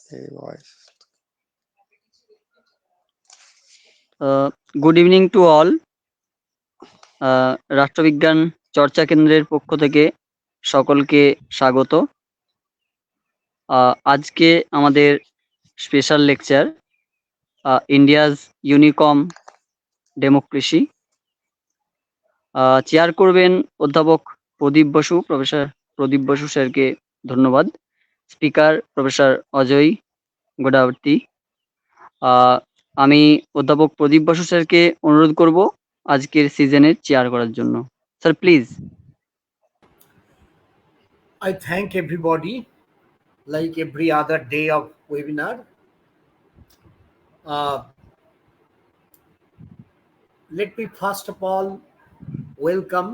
Hey boys. Good evening to all. রাষ্ট্রবিজ্ঞান চর্চা কেন্দ্রের পক্ষ থেকে সকলকে স্বাগত। আজকে আমাদের special lecture India's uncommon democracy. Chair করবেন অধ্যাপক প্রদীপ বসু, প্রফেসর প্রদীপ বসু স্যারকে ধন্যবাদ। Speaker professor Ajay Gudavarthy. আমি অধ্যাপক প্রদীপ বসু স্যারকে অনুরোধ করব আজকের সিজনের চেয়ার করার জন্য। Sir please. I thank everybody, like every other day of webinar. Uh, Let me first of all welcome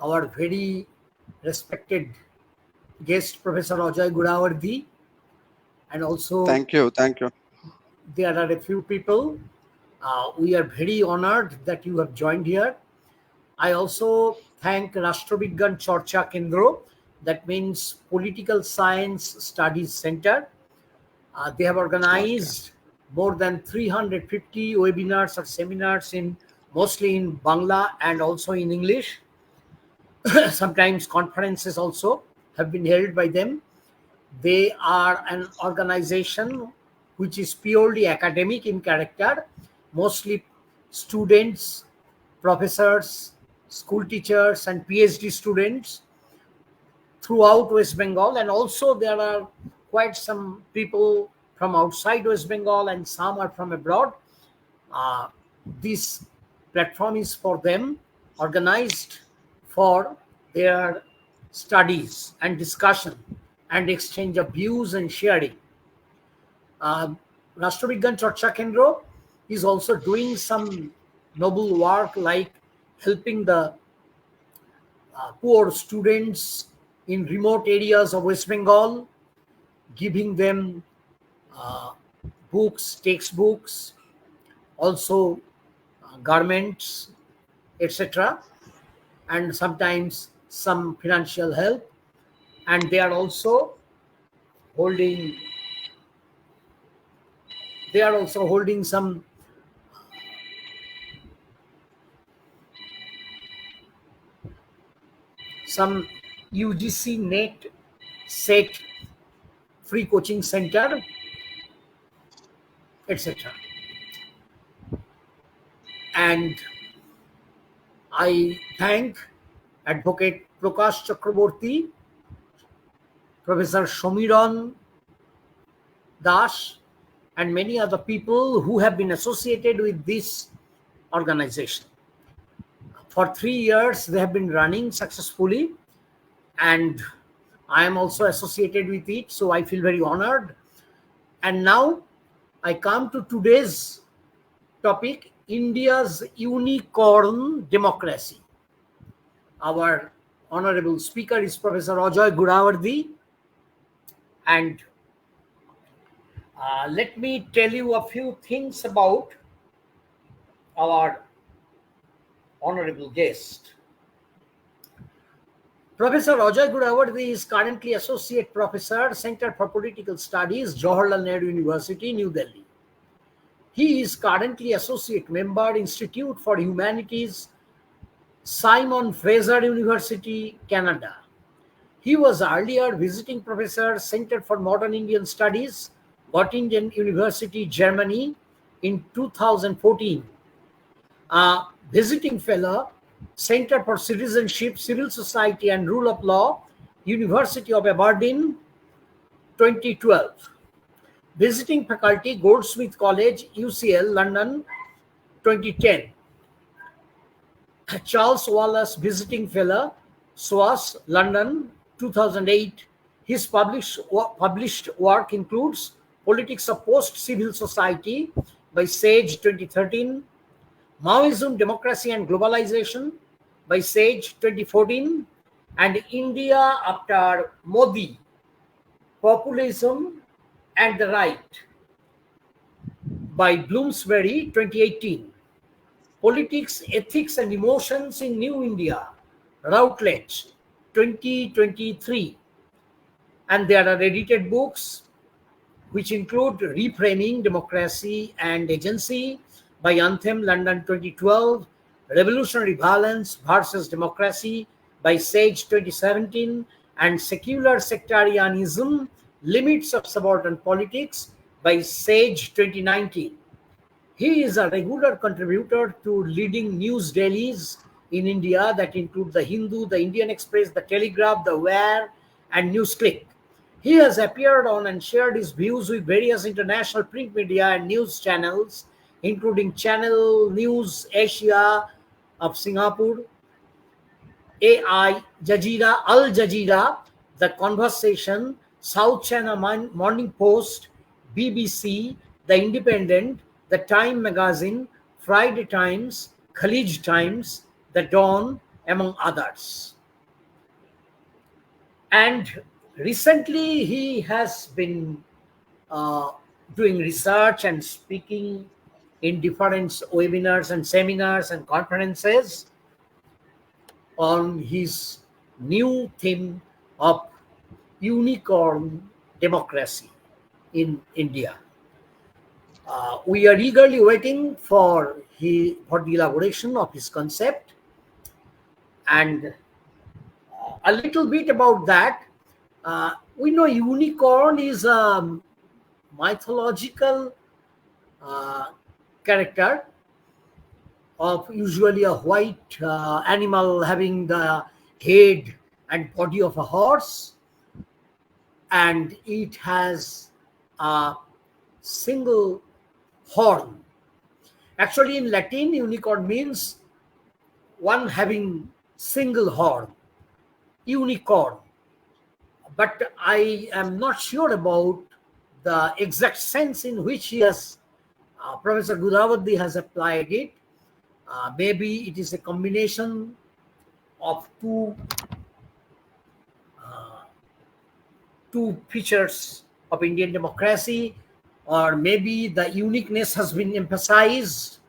our very respected guest, Professor Ajay Gudavarthy, and also Thank you. there are a few people. We are very honored that you have joined here. I also thank Rashtrabigyan Chorcha Kendro, that means Political Science Studies Center. They have organized more than 350 webinars or seminars mostly in Bangla and also in English. Sometimes conferences also have been held by them. They are an organization which is purely academic in character, mostly students, professors, school teachers, and PhD students throughout West Bengal. And also there are quite some people from outside West Bengal and some are from abroad. This platform is for them, organized for their studies and discussion and exchange of views and sharing. Rashtrabigyan Chorcha Kendra is also doing some noble work like helping the poor students in remote areas of West Bengal, giving them books, textbooks, also garments, etc., and sometimes some financial help. And they are also holding some UGC NET set free coaching center, etc. And I thank Advocate Prakash Chakraborty, Professor Shomiran Das, and many other people who have been associated with this organization. For 3 years, they have been running successfully, and I am also associated with it, so I feel very honored. And now I come to today's topic, India's unicorn democracy. Our honorable speaker is Professor Ajay Gudavarthy, and let me tell you a few things about our honorable guest. Professor Ajay Gudavarthy is currently Associate Professor, Center for Political Studies, Jawaharlal Nehru University, New Delhi. He is currently Associate Member, Institute for Humanities, Simon Fraser University, Canada. He was earlier Visiting Professor, Center for Modern Indian Studies, Göttingen University, Germany in 2014. Visiting Fellow, Center for Citizenship, Civil Society and Rule of Law, University of Aberdeen, 2012. Visiting Faculty, Goldsmith College, UCL, London, 2010. Charles Wallace Visiting Fellow, SWAS, London, 2008. His published work includes Politics of Post-Civil Society by Sage, 2013, Maoism, Democracy and Globalization by Sage, 2014, and India After Modi, Populism and the Right by Bloomsbury, 2018. Politics, Ethics and Emotions in New India, Routledge, 2023. And there are edited books which include Reframing Democracy and Agency by Anthem, London 2012, Revolutionary Violence versus Democracy by Sage 2017, and Secular Sectarianism, Limits of Subaltern Politics by Sage 2019. He is a regular contributor to leading news dailies in India that include The Hindu, The Indian Express, The Telegraph, The Wire, and Newsclick. He has appeared on and shared his views with various international print media and news channels, including Channel News Asia of Singapore, AI, Jazeera, Al Jazeera, The Conversation, South China Morning Post, BBC, The Independent, The Time Magazine, Friday Times, Khalij Times, The Dawn, among others. And recently, he has been uh, doing research and speaking in different webinars and seminars and conferences on his new theme of unicorn democracy in India. We are eagerly waiting for the elaboration of his concept, and a little bit about that. We know unicorn is a mythological uh, character of usually a white animal having the head and body of a horse, and it has a single horn. Actually, in Latin, unicorn means one having single horn, unicorn. But I am not sure about the exact sense in which Professor Gudavarthy has applied it. Maybe it is a combination of two features of Indian democracy, or maybe the uniqueness has been emphasized.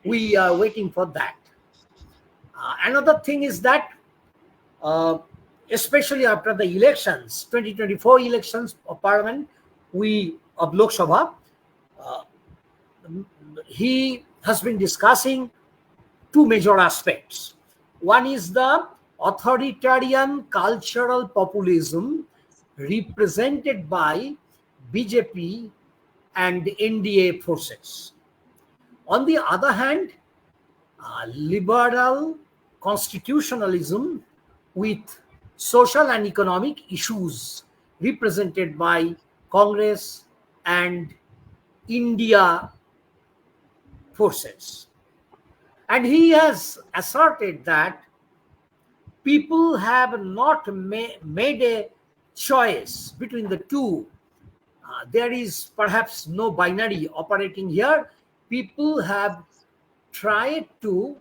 We are waiting for that. Another thing is that, uh, especially after the elections, 2024 elections of Parliament, we of Lok Sabha, he has been discussing two major aspects. One is the authoritarian cultural populism represented by BJP and NDA forces. On the other hand, liberal constitutionalism with social and economic issues represented by Congress and India forces. And he has asserted that people have not made a choice between the two. There is perhaps no binary operating here. People have tried to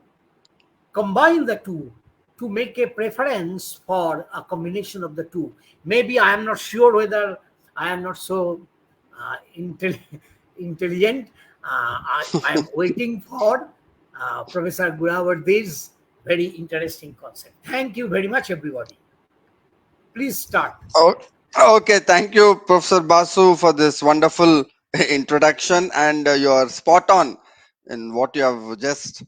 combine the two to make a preference for a combination of the two. Maybe I am not sure whether I am not so intelligent. I am waiting for Professor Gudavarthy's very interesting concept. Thank you very much, everybody. Please start. Oh, okay. Thank you, Professor Basu, for this wonderful introduction, and you are spot on in what you have just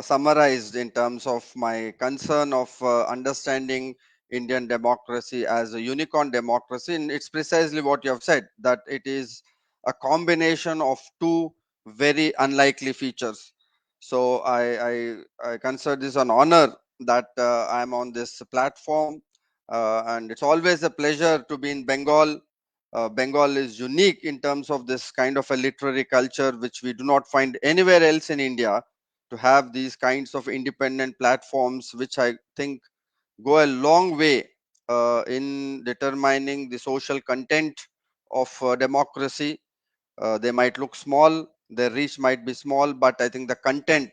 summarized in terms of my concern of understanding Indian democracy as a unicorn democracy. And it's precisely what you have said, that it is a combination of two very unlikely features. So I consider this an honor that I'm on this platform, and it's always a pleasure to be in Bengal. Bengal is unique in terms of this kind of a literary culture, which we do not find anywhere else in India, to have these kinds of independent platforms, which I think go a long way in determining the social content of democracy. They might look small, their reach might be small, but I think the content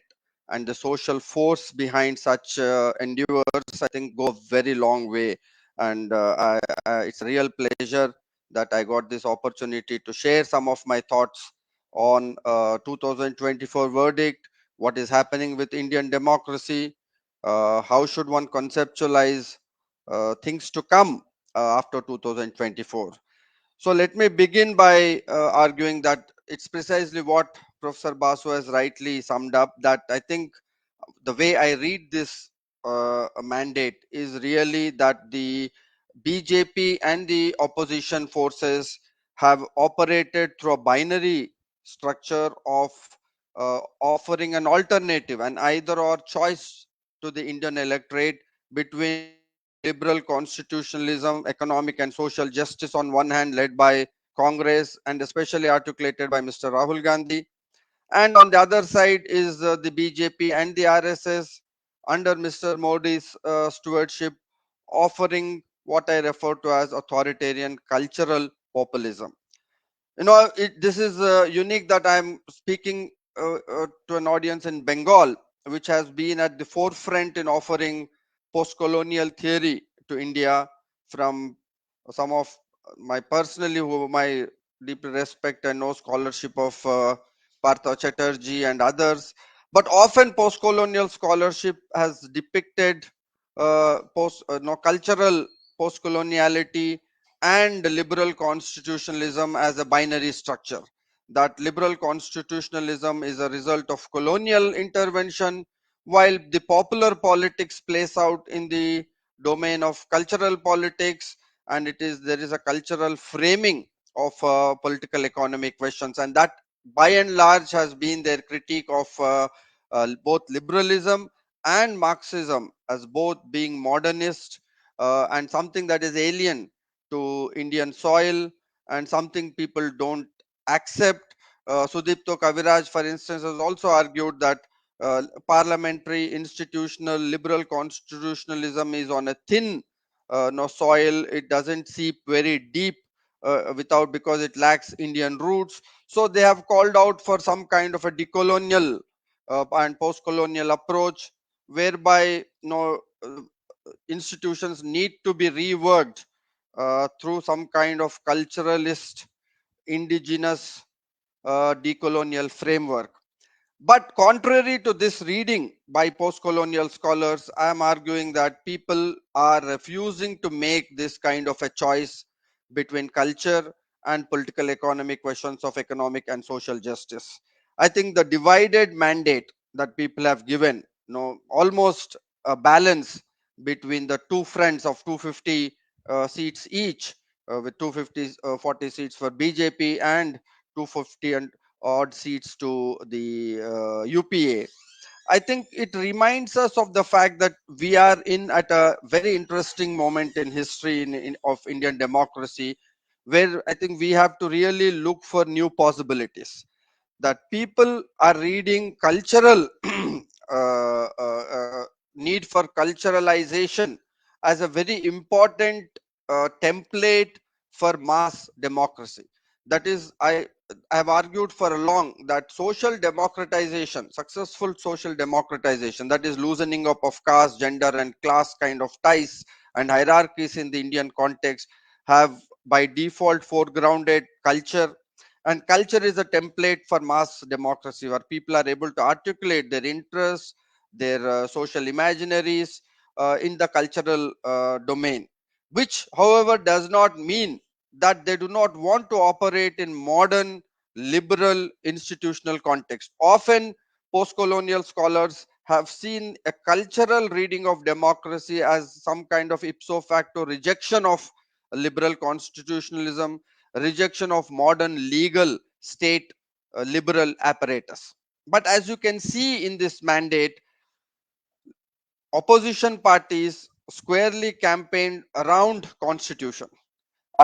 and the social force behind such endeavors, I think, go a very long way. And it's a real pleasure that I got this opportunity to share some of my thoughts on 2024 verdict, what is happening with Indian democracy, how should one conceptualize things to come, after 2024. So let me begin by arguing that it's precisely what Professor Basu has rightly summed up, that I think the way I read this mandate is really that the BJP and the opposition forces have operated through a binary structure of offering an alternative, an either or choice to the Indian electorate between liberal constitutionalism, economic and social justice on one hand, led by Congress and especially articulated by Mr. Rahul Gandhi, and on the other side is the BJP and the RSS under Mr. Modi's stewardship, offering what I refer to as authoritarian cultural populism. This is unique that I'm speaking to an audience in Bengal, which has been at the forefront in offering post-colonial theory to India from some of my personally whom I deeply respect and know scholarship of Partha Chatterjee and others. But often post-colonial scholarship has depicted cultural post-coloniality and liberal constitutionalism as a binary structure. That liberal constitutionalism is a result of colonial intervention, while the popular politics plays out in the domain of cultural politics, and there is a cultural framing of political economic questions, and that by and large has been their critique of both liberalism and Marxism as both being modernist and something that is alien to Indian soil and something people don't accept. Sudipto Kaviraj, for instance, has also argued that parliamentary institutional liberal constitutionalism is on a thin no soil. It doesn't seep very deep without because it lacks Indian roots. So they have called out for some kind of a decolonial and post-colonial approach, whereby institutions need to be reworked through some kind of culturalist, indigenous, decolonial framework. But contrary to this reading by post-colonial scholars, I am arguing that people are refusing to make this kind of a choice between culture and political economic questions of economic and social justice. I think the divided mandate that people have given, almost a balance between the two fronts of 250 seats each, with 250 40 seats for BJP and 250 and odd seats to the UPA. I think it reminds us of the fact that we are in at a very interesting moment in history of Indian democracy, where I think we have to really look for new possibilities. That people are reading cultural need for culturalization as a very important template for mass democracy. That is, I have argued for a long that social democratization, successful social democratization, that is loosening up of caste, gender, and class kind of ties and hierarchies in the Indian context, have by default foregrounded culture, and culture is a template for mass democracy where people are able to articulate their interests, their social imaginaries in the cultural domain, which however does not mean that they do not want to operate in modern liberal institutional context. Often post-colonial scholars have seen a cultural reading of democracy as some kind of ipso facto rejection of liberal constitutionalism, rejection of modern legal state liberal apparatus. But as you can see in this mandate, opposition parties squarely campaigned around constitution,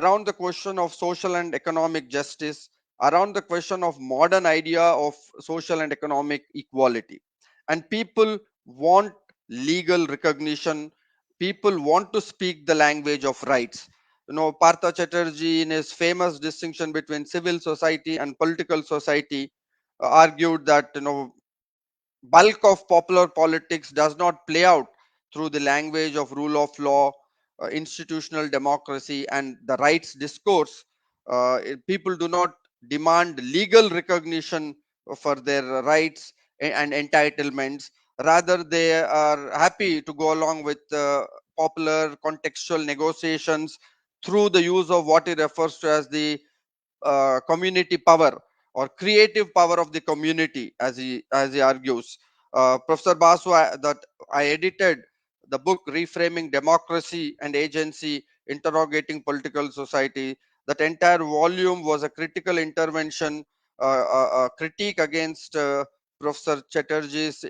around the question of social and economic justice, around the question of modern idea of social and economic equality. And people want legal recognition. People want to speak the language of rights. Partha Chatterjee, in his famous distinction between civil society and political society, argued that bulk of popular politics does not play out through the language of rule of law, institutional democracy, and the rights discourse. People do not demand legal recognition for their rights and entitlements. Rather, they are happy to go along with popular contextual negotiations through the use of what he refers to as the community power or creative power of the community, as he argues. Professor Basu, that I edited the book Reframing Democracy and Agency, Interrogating Political Society. That entire volume was a critical intervention, a critique against Professor Chatterjee's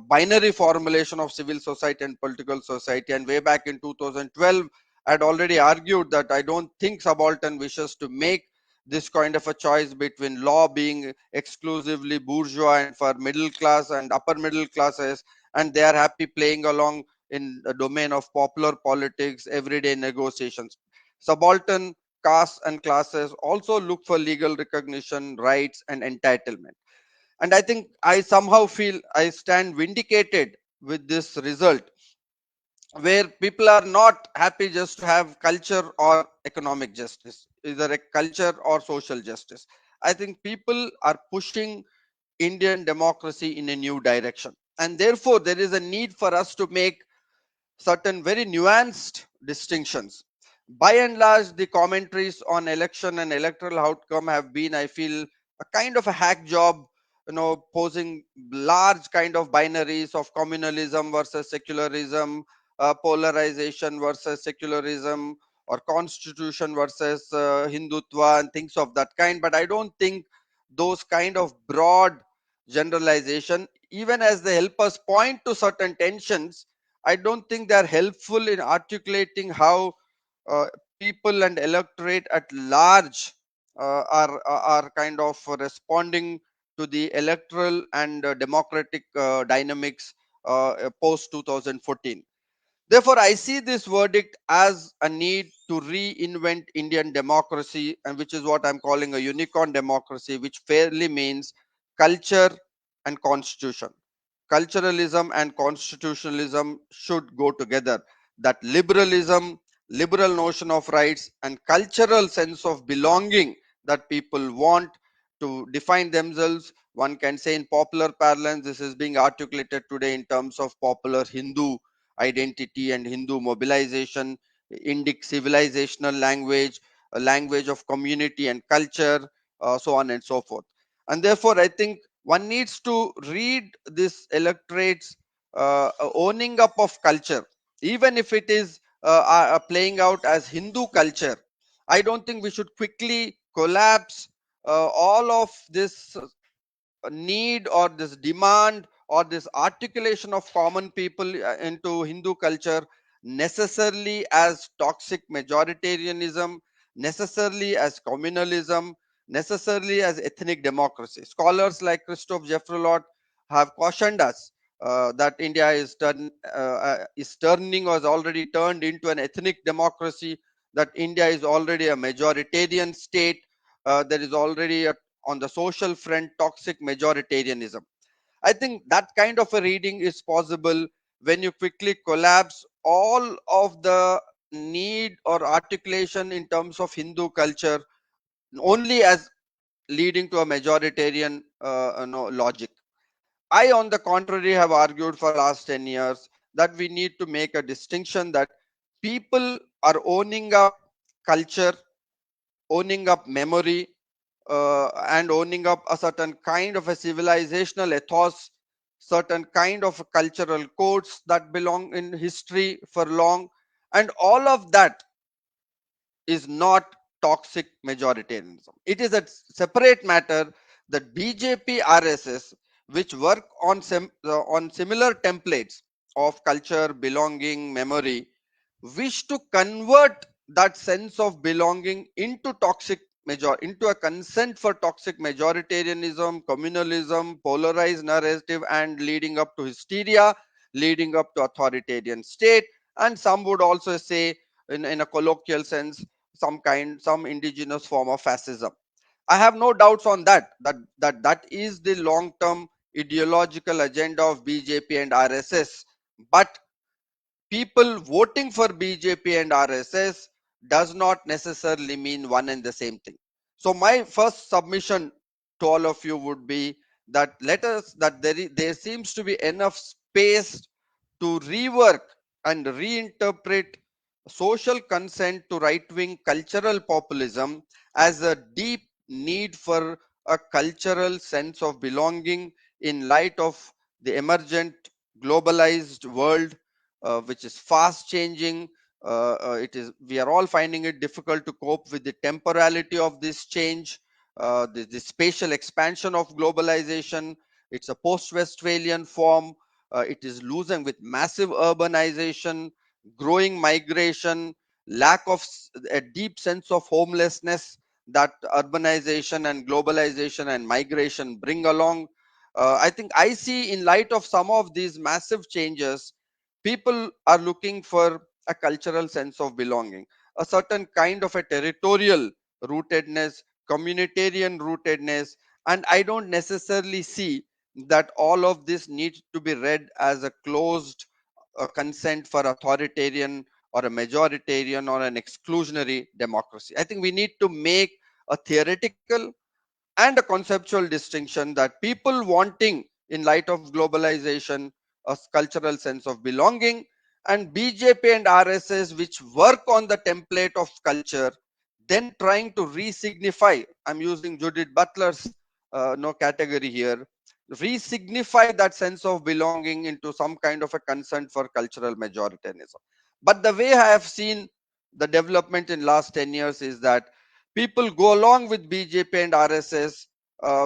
binary formulation of civil society and political society. And way back in 2012, I had already argued that I don't think subaltern wishes to make this kind of a choice between law being exclusively bourgeois and for middle class and upper middle classes, and they are happy playing along in the domain of popular politics, everyday negotiations. Subaltern castes and classes also look for legal recognition, rights, and entitlement. And I think I somehow feel I stand vindicated with this result, where people are not happy just to have culture or economic justice, either a culture or social justice. I think people are pushing Indian democracy in a new direction, and therefore there is a need for us to make certain very nuanced distinctions. By and large, the commentaries on election and electoral outcome have been, I feel, a kind of a hack job, posing large kind of binaries of communalism versus secularism, polarization versus secularism, or constitution versus Hindutva, and things of that kind. But I don't think those kind of broad generalization, even as they help us point to certain tensions, I don't think they are helpful in articulating how uh, people and electorate at large are kind of responding to the electoral and democratic dynamics post 2014. Therefore, I see this verdict as a need to reinvent Indian democracy, and which is what I'm calling a unicorn democracy, which fairly means culture and constitution. Culturalism and constitutionalism should go together. That liberalism, liberal notion of rights, and cultural sense of belonging that people want to define themselves. One can say in popular parlance, this is being articulated today in terms of popular Hindu identity and Hindu mobilization, Indic civilizational language, a language of community and culture, so on and so forth. And therefore, I think one needs to read this electorate's owning up of culture, even if it is playing out as Hindu culture. I don't think we should quickly collapse all of this need or this demand or this articulation of common people into Hindu culture necessarily as toxic majoritarianism, necessarily as communalism, necessarily as ethnic democracy. Scholars like Christoph Jeffrelot have cautioned us that India is turning or has already turned into an ethnic democracy, that India is already a majoritarian state. There is already a, on the social front, toxic majoritarianism. I think that kind of a reading is possible when you quickly collapse all of the need or articulation in terms of Hindu culture only as leading to a majoritarian logic. I, on the contrary, have argued for last 10 years that we need to make a distinction that people are owning up culture, owning up memory, and owning up a certain kind of a civilizational ethos, certain kind of cultural codes that belong in history for long, and all of that is not toxic majoritarianism. It is a separate matter that BJP RSS, which work on similar templates of culture, belonging, memory, wish to convert that sense of belonging into into a consent for toxic majoritarianism, communalism, polarized narrative, and leading up to hysteria, leading up to authoritarian state, and some would also say, in a colloquial sense, some indigenous form of fascism. I have no doubts on that is the long term ideological agenda of BJP and RSS. But people voting for BJP and RSS does not necessarily mean one and the same thing. So my first submission to all of you would be that there seems to be enough space to rework and reinterpret social consent to right wing cultural populism as a deep need for a cultural sense of belonging in light of the emergent globalized world, which is fast changing. It is We are all finding it difficult to cope with the temporality of this change, the spatial expansion of globalization. It's a post Westphalian form. It is losing with massive urbanization, growing migration, lack of a deep sense of homelessness that urbanization and globalization and migration bring along. I think I see, in light of some of these massive changes, people are looking for a cultural sense of belonging, a certain kind of a territorial rootedness, communitarian rootedness. And I don't necessarily see that all of this needs to be read as a closed consent for authoritarian or a majoritarian or an exclusionary democracy. I think we need to make a theoretical and a conceptual distinction that people wanting, in light of globalization, a cultural sense of belonging, and BJP and RSS, which work on the template of culture, then trying to re-signify. I'm using Judith Butler's no category here. Re-signify that sense of belonging into some kind of a consent for cultural majoritarianism. But the way I have seen the development in last 10 years is that people go along with BJP and RSS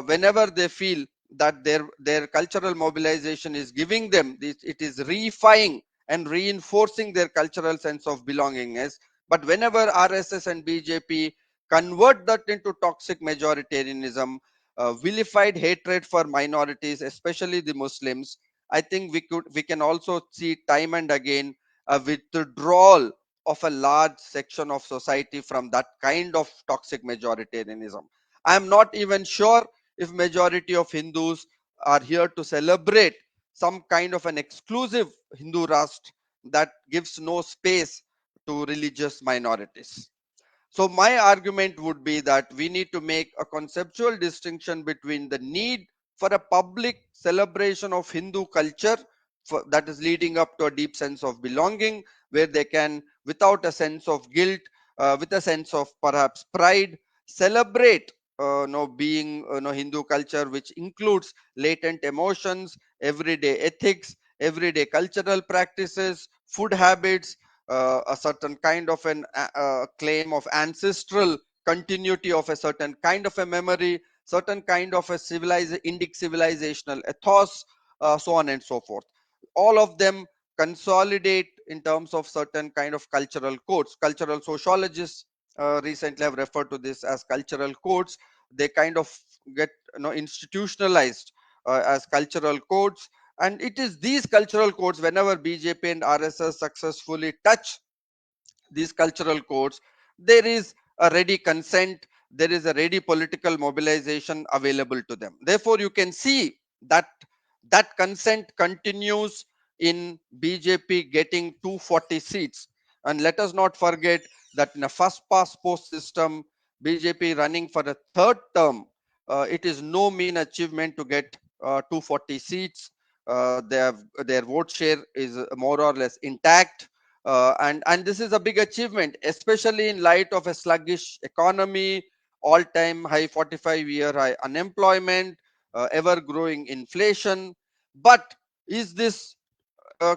whenever they feel that their cultural mobilization is giving them this, it is reifying and reinforcing their cultural sense of belongingness. But whenever RSS and BJP convert that into toxic majoritarianism, vilified hatred for minorities, especially the Muslims, I think we can also see time and again a withdrawal of a large section of society from that kind of toxic majoritarianism. I am not even sure if majority of Hindus are here to celebrate some kind of an exclusive Hindu Rashtra that gives no space to religious minorities. So my argument would be that we need to make a conceptual distinction between the need for a public celebration of Hindu culture that is leading up to a deep sense of belonging, where they can, without a sense of guilt, with a sense of perhaps pride, celebrate no being no Hindu culture, which includes latent emotions, everyday ethics, everyday cultural practices, food habits, a certain kind of an claim of ancestral continuity of a certain kind of a memory, certain kind of a Indic civilizational ethos, so on and so forth. All of them consolidate in terms of certain kind of cultural codes. Cultural sociologists recently have referred to this as cultural codes. They kind of get institutionalized as cultural codes, and it is these cultural codes, whenever BJP and RSS successfully touch these cultural codes, there is a ready consent, there is a ready political mobilization available to them. Therefore, you can see that that consent continues in BJP getting 240 seats. And let us not forget that in a first past post system, BJP running for a third term, it is no mean achievement to get 240 seats. Their vote share is more or less intact, and this is a big achievement, especially in light of a sluggish economy, all-time high 45-year high unemployment, ever growing inflation. But is this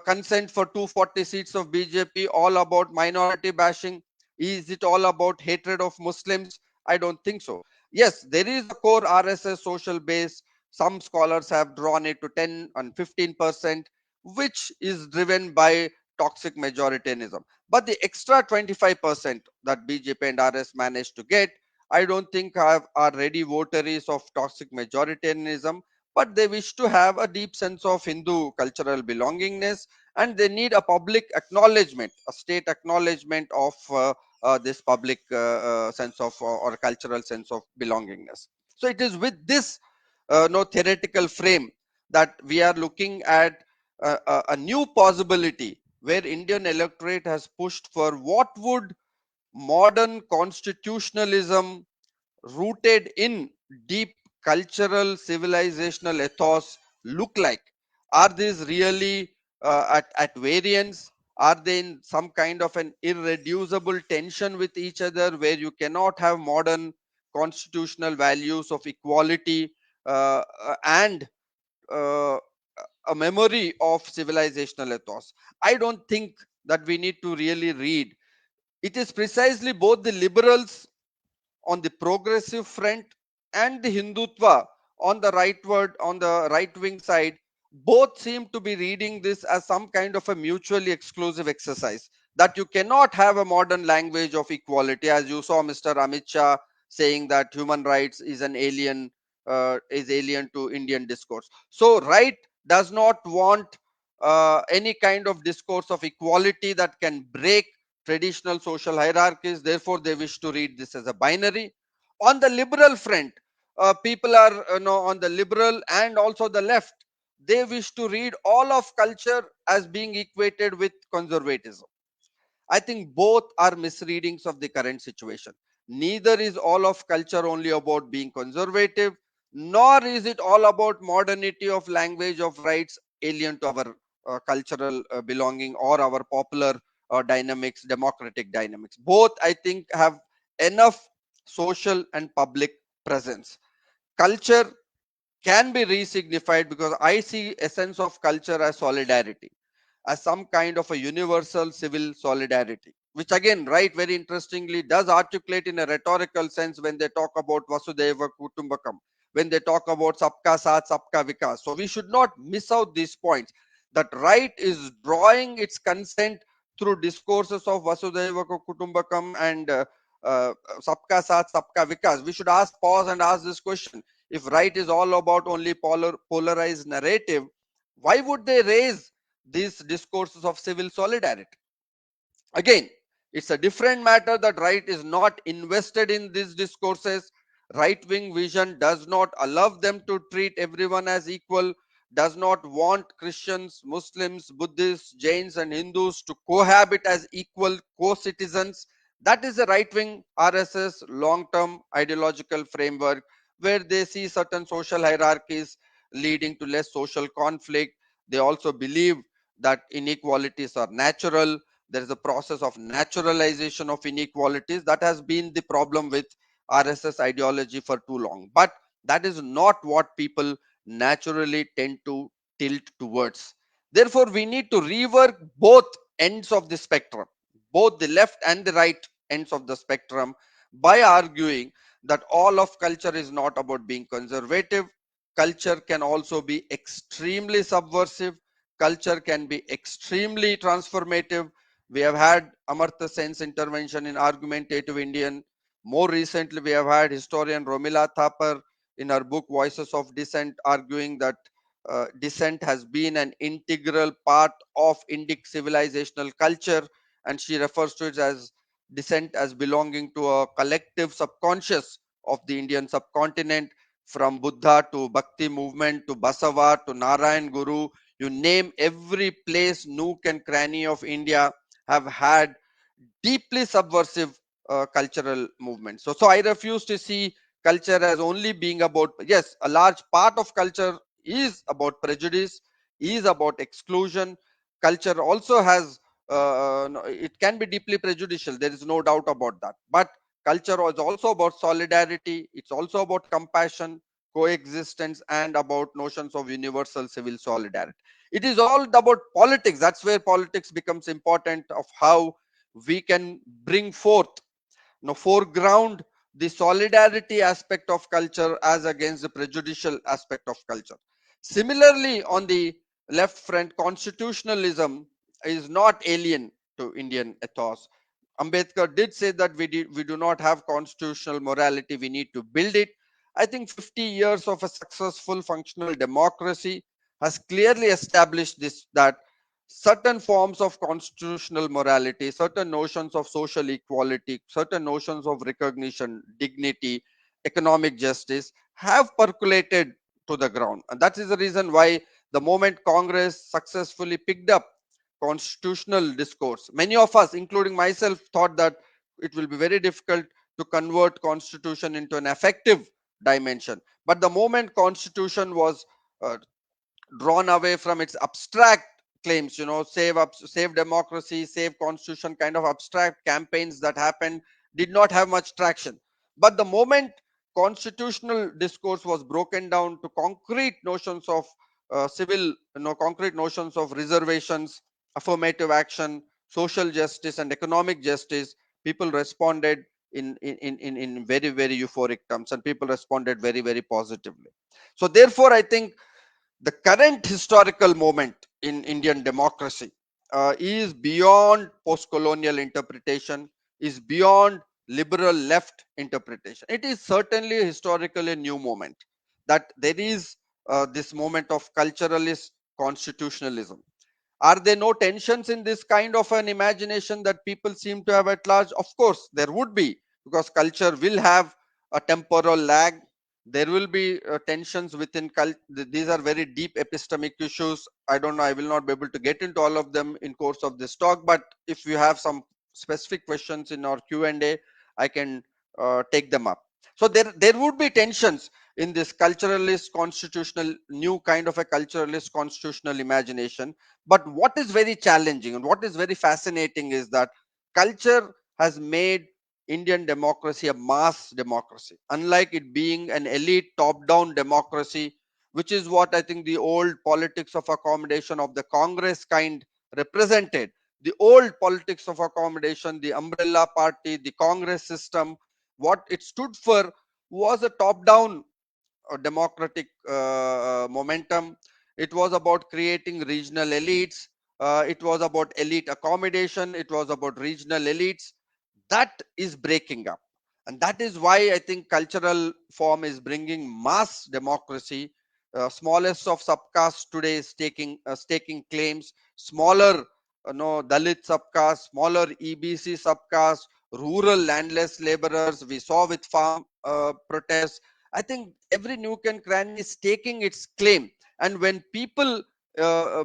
consent for 240 seats of BJP all about minority bashing? Is it all about hatred of Muslims? I don't think so. Yes, there is a core RSS social base. Some scholars have drawn it to 10 and 15%, which is driven by toxic majoritarianism. But the extra 25% that BJP and RS managed to get, I don't think are ready votaries of toxic majoritarianism, but they wish to have a deep sense of Hindu cultural belongingness, and they need a public acknowledgement, a state acknowledgement of this public sense of or cultural sense of belongingness. So it is with this no theoretical frame that we are looking at a new possibility where Indian electorate has pushed for what would modern constitutionalism rooted in deep cultural civilizational ethos look like? Are these really at variance? Are they in some kind of an irreducible tension with each other, where you cannot have modern constitutional values of equality and uh, a memory of civilizational ethos? I don't think that we need to really read. It is precisely both the liberals on the progressive front and the Hindutva on the right wing side, both seem to be reading this as some kind of a mutually exclusive exercise, that you cannot have a modern language of equality, as you saw Mr. Amit Shah saying that human rights is alien to Indian discourse. So right does not want any kind of discourse of equality that can break traditional social hierarchies. Therefore, they wish to read this as a binary. On the liberal front, people are, on the liberal and also the left, they wish to read all of culture as being equated with conservatism. I think both are misreadings of the current situation. Neither is all of culture only about being conservative, nor is it all about modernity of language of rights alien to our cultural belonging or our popular dynamics, democratic dynamics. Both, I think, have enough social and public presence. Culture can be resignified, because I see essence of culture as solidarity, as some kind of a universal civil solidarity, which again, right, very interestingly does articulate in a rhetorical sense when they talk about Vasudeva Kutumbakam, when they talk about Sabka Saath, Sabka Vikas. So we should not miss out these points, that right is drawing its consent through discourses of Vasudeva Kutumbakam and Sabka Saath, Sabka Vikas. We should pause and ask this question. If right is all about only polarized narrative, why would they raise these discourses of civil solidarity? Again, it's a different matter that right is not invested in these discourses. Right wing vision does not allow them to treat everyone as equal, does not want Christians, Muslims, Buddhists, Jains, and Hindus to cohabit as equal co citizens. That is the right wing RSS long term ideological framework, where they see certain social hierarchies leading to less social conflict. They also believe that inequalities are natural. There is a process of naturalization of inequalities that has been the problem with RSS ideology for too long. But that is not what people naturally tend to tilt towards. Therefore, we need to rework both ends of the spectrum, both the left and the right ends of the spectrum, by arguing that all of culture is not about being conservative. Culture can also be extremely subversive. Culture can be extremely transformative. We have had Amartya Sen's intervention in Argumentative Indian. More recently, we have had historian Romila Thapar in her book Voices of Dissent arguing that dissent has been an integral part of Indic civilizational culture, and she refers to it as dissent as belonging to a collective subconscious of the Indian subcontinent, from Buddha to Bhakti movement to Basava to Narayan Guru. You name every place, nook and cranny of India have had deeply subversive cultural movements. So I refuse to see culture as only being about, yes, a large part of culture is about prejudice, is about exclusion. Culture also has, no, it can be deeply prejudicial. There is no doubt about that. But culture is also about solidarity. It's also about compassion, coexistence, and about notions of universal civil solidarity. It is all about politics. That's where politics becomes important, of how we can bring forth, foreground the solidarity aspect of culture as against the prejudicial aspect of culture. Similarly, on the left front, constitutionalism is not alien to Indian ethos. Ambedkar did say that we do not have constitutional morality, we need to build it. I think 50 years of a successful functional democracy has clearly established this, that certain forms of constitutional morality, certain notions of social equality, certain notions of recognition, dignity, economic justice have percolated to the ground. And that is the reason why the moment Congress successfully picked up constitutional discourse, many of us, including myself, thought that it will be very difficult to convert constitution into an effective dimension. But the moment constitution was uh, drawn away from its abstract claims, save up, save democracy, save constitution, kind of abstract campaigns that happened, did not have much traction. But the moment constitutional discourse was broken down to concrete notions of concrete notions of reservations, affirmative action, social justice, and economic justice, people responded in very, very euphoric terms, and people responded very, very positively. So therefore, I think the current historical moment in Indian democracy is beyond post-colonial interpretation, is beyond liberal left interpretation. It is certainly a historically new moment, that there is this moment of culturalist constitutionalism. Are there no tensions in this kind of an imagination that people seem to have at large? Of course, there would be, because culture will have a temporal lag. There will be tensions within culture. These are very deep epistemic issues. I don't know, I will not be able to get into all of them in course of this talk, but if you have some specific questions in our Q&A, I can take them up. So there would be tensions in this culturalist constitutional, new kind of a culturalist constitutional imagination. But what is very challenging and what is very fascinating is that culture has made Indian democracy a mass democracy, unlike it being an elite top down democracy, which is what I think the old politics of accommodation of the Congress kind represented. The old politics of accommodation, the umbrella party, the Congress system, what it stood for was a top down democratic momentum. It was about creating regional elites. It was about elite accommodation. It was about regional elites. That is breaking up, and that is why I think cultural form is bringing mass democracy. Smallest of subcastes today is staking claims. Smaller, Dalit subcaste, smaller EBC subcaste, rural landless laborers, we saw with farm protests. I think every nook and cranny is taking its claim. And when people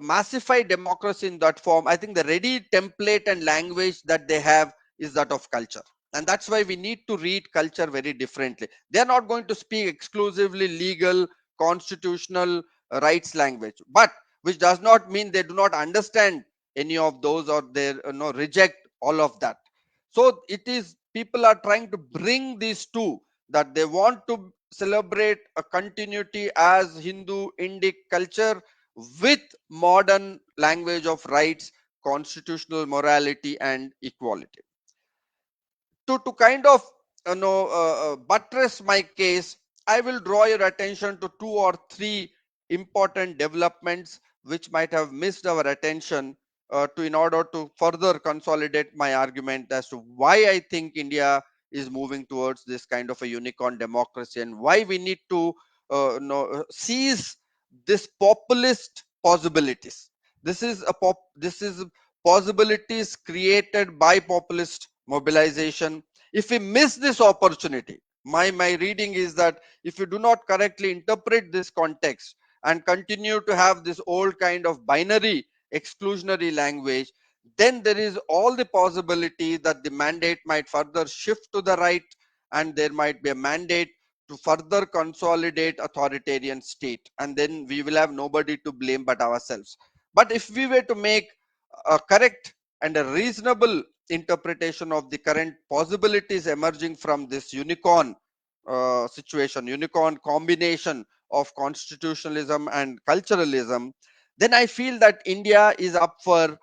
massify democracy in that form, I think the ready template and language that they have is that of culture. And that's why we need to read culture very differently. They're not going to speak exclusively legal, constitutional rights language, but which does not mean they do not understand any of those, or they reject all of that. So it is, people are trying to bring these two, that they want to celebrate a continuity as Hindu Indic culture with modern language of rights, constitutional morality, and equality. To kind of buttress my case, I will draw your attention to two or three important developments which might have missed our attention, to in order to further consolidate my argument as to why I think India is moving towards this kind of a unicorn democracy, and why we need to seize this populist possibilities. This is possibilities created by populist mobilization. If we miss this opportunity, my reading is that if you do not correctly interpret this context and continue to have this old kind of binary exclusionary language, then there is all the possibility that the mandate might further shift to the right, and there might be a mandate to further consolidate authoritarian state, and then we will have nobody to blame but ourselves. But if we were to make a correct and a reasonable interpretation of the current possibilities emerging from this unicorn situation, unicorn combination of constitutionalism and culturalism, then I feel that India is up for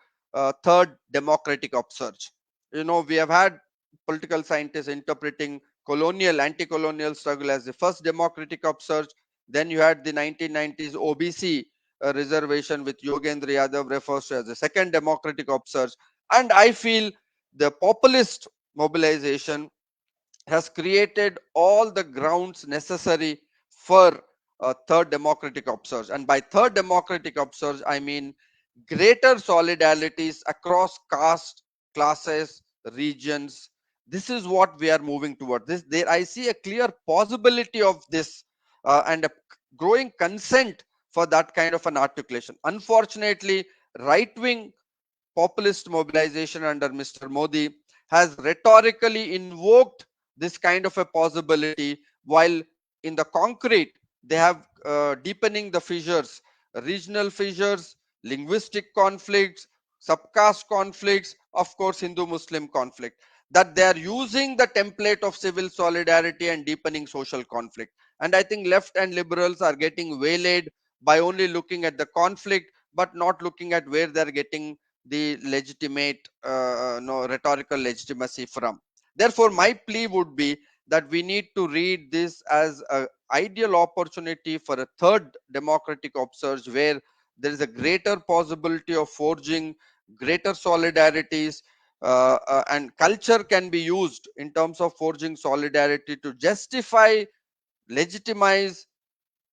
third democratic upsurge. We have had political scientists interpreting colonial, anti-colonial struggle as the first democratic upsurge. Then you had the 1990s OBC reservation, with Yogendra Yadav refers to as the second democratic upsurge. And I feel the populist mobilization has created all the grounds necessary for a third democratic upsurge. And by third democratic upsurge, I mean greater solidarities across caste, classes, regions. This is what we are moving toward. This, there, I see a clear possibility of this, and a growing consent for that kind of an articulation. Unfortunately, right wing populist mobilization under Mr. Modi has rhetorically invoked this kind of a possibility, while in the concrete they have deepening the fissures, regional fissures, linguistic conflicts, subcaste conflicts, of course, Hindu Muslim conflict, that they are using the template of civil solidarity and deepening social conflict. And I think left and liberals are getting waylaid by only looking at the conflict, but not looking at where they are getting the legitimate no rhetorical legitimacy from. Therefore, my plea would be that we need to read this as an ideal opportunity for a third democratic upsurge, where there is a greater possibility of forging greater solidarities, and culture can be used in terms of forging solidarity to justify, legitimize,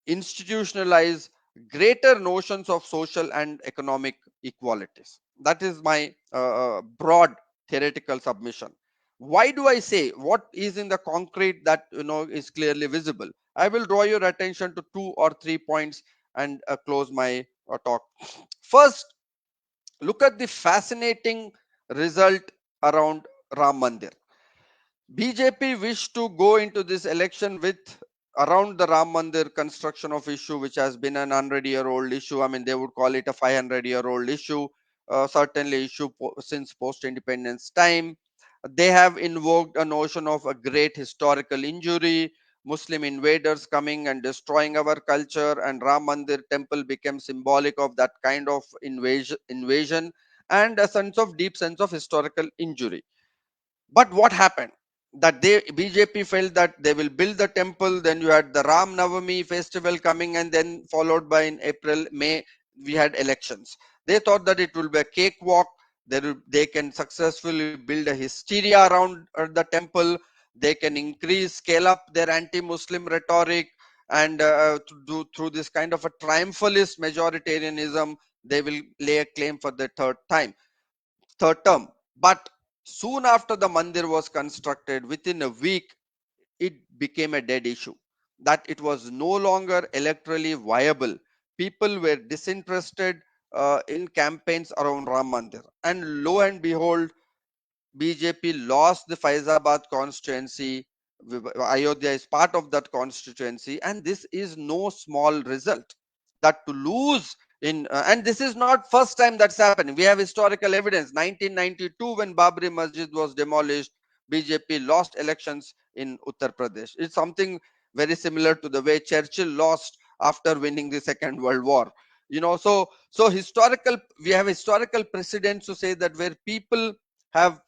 institutionalize greater notions of social and economic equalities. That is my broad theoretical submission. Why do I say what is in the concrete that is clearly visible? I will draw your attention to 2 or 3 points and close my talk. First, look at the fascinating result around Ram Mandir. BJP wished to go into this election with around the Ram Mandir construction of issue, which has been an 100-year-old issue. I mean, they would call it a 500-year-old issue, certainly issue since post-independence time. They have invoked a notion of a great historical injury, Muslim invaders coming and destroying our culture, and Ram Mandir temple became symbolic of that kind of invasion and a deep sense of historical injury. But what happened? That they BJP felt that they will build the temple. Then you had the Ram Navami festival coming, and then followed by in April, May, we had elections. They thought that it will be a cakewalk. They can successfully build a hysteria around the temple. They can increase, scale up their anti-Muslim rhetoric, and through this kind of a triumphalist majoritarianism, they will lay a claim for the third term. But soon after the mandir was constructed, within a week, it became a dead issue. That it was no longer electorally viable. People were disinterested in campaigns around Ram Mandir. And lo and behold, BJP lost the Faizabad constituency. Ayodhya is part of that constituency, and this is no small result. That to lose in, and this is not first time that's happening. We have historical evidence. 1992, when Babri Masjid was demolished, BJP lost elections in Uttar Pradesh. It's something very similar to the way Churchill lost after winning the Second World War. So historical. We have historical precedents to say that where people have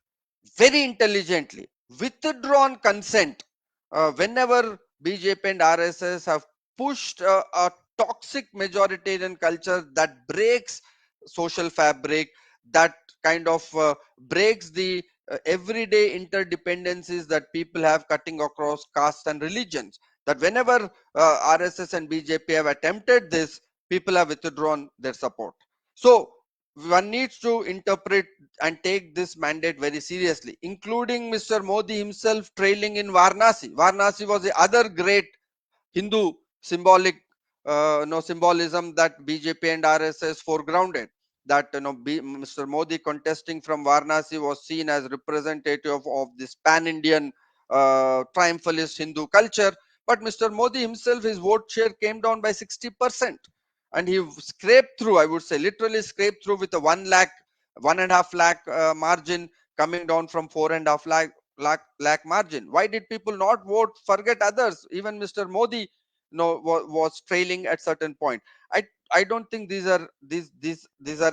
very intelligently withdrawn consent whenever BJP and RSS have pushed a toxic majoritarian culture that breaks social fabric, that kind of breaks the everyday interdependencies that people have cutting across castes and religions. That whenever RSS and BJP have attempted this, people have withdrawn their support. So one needs to interpret and take this mandate very seriously, including Mr. Modi himself trailing in Varanasi. Varanasi was the other great Hindu symbolic symbolism that BJP and RSS foregrounded. That Mr. Modi contesting from Varanasi was seen as representative of this pan-Indian triumphalist Hindu culture. But Mr. Modi himself, his vote share came down by 60%, and he scraped through. I would say literally scraped through with a 1 lakh, 1.5 lakh margin, coming down from 4.5 lakh margin. Why did people not vote? Forget others. Even Mr. Modi was trailing at certain point. I don't think these are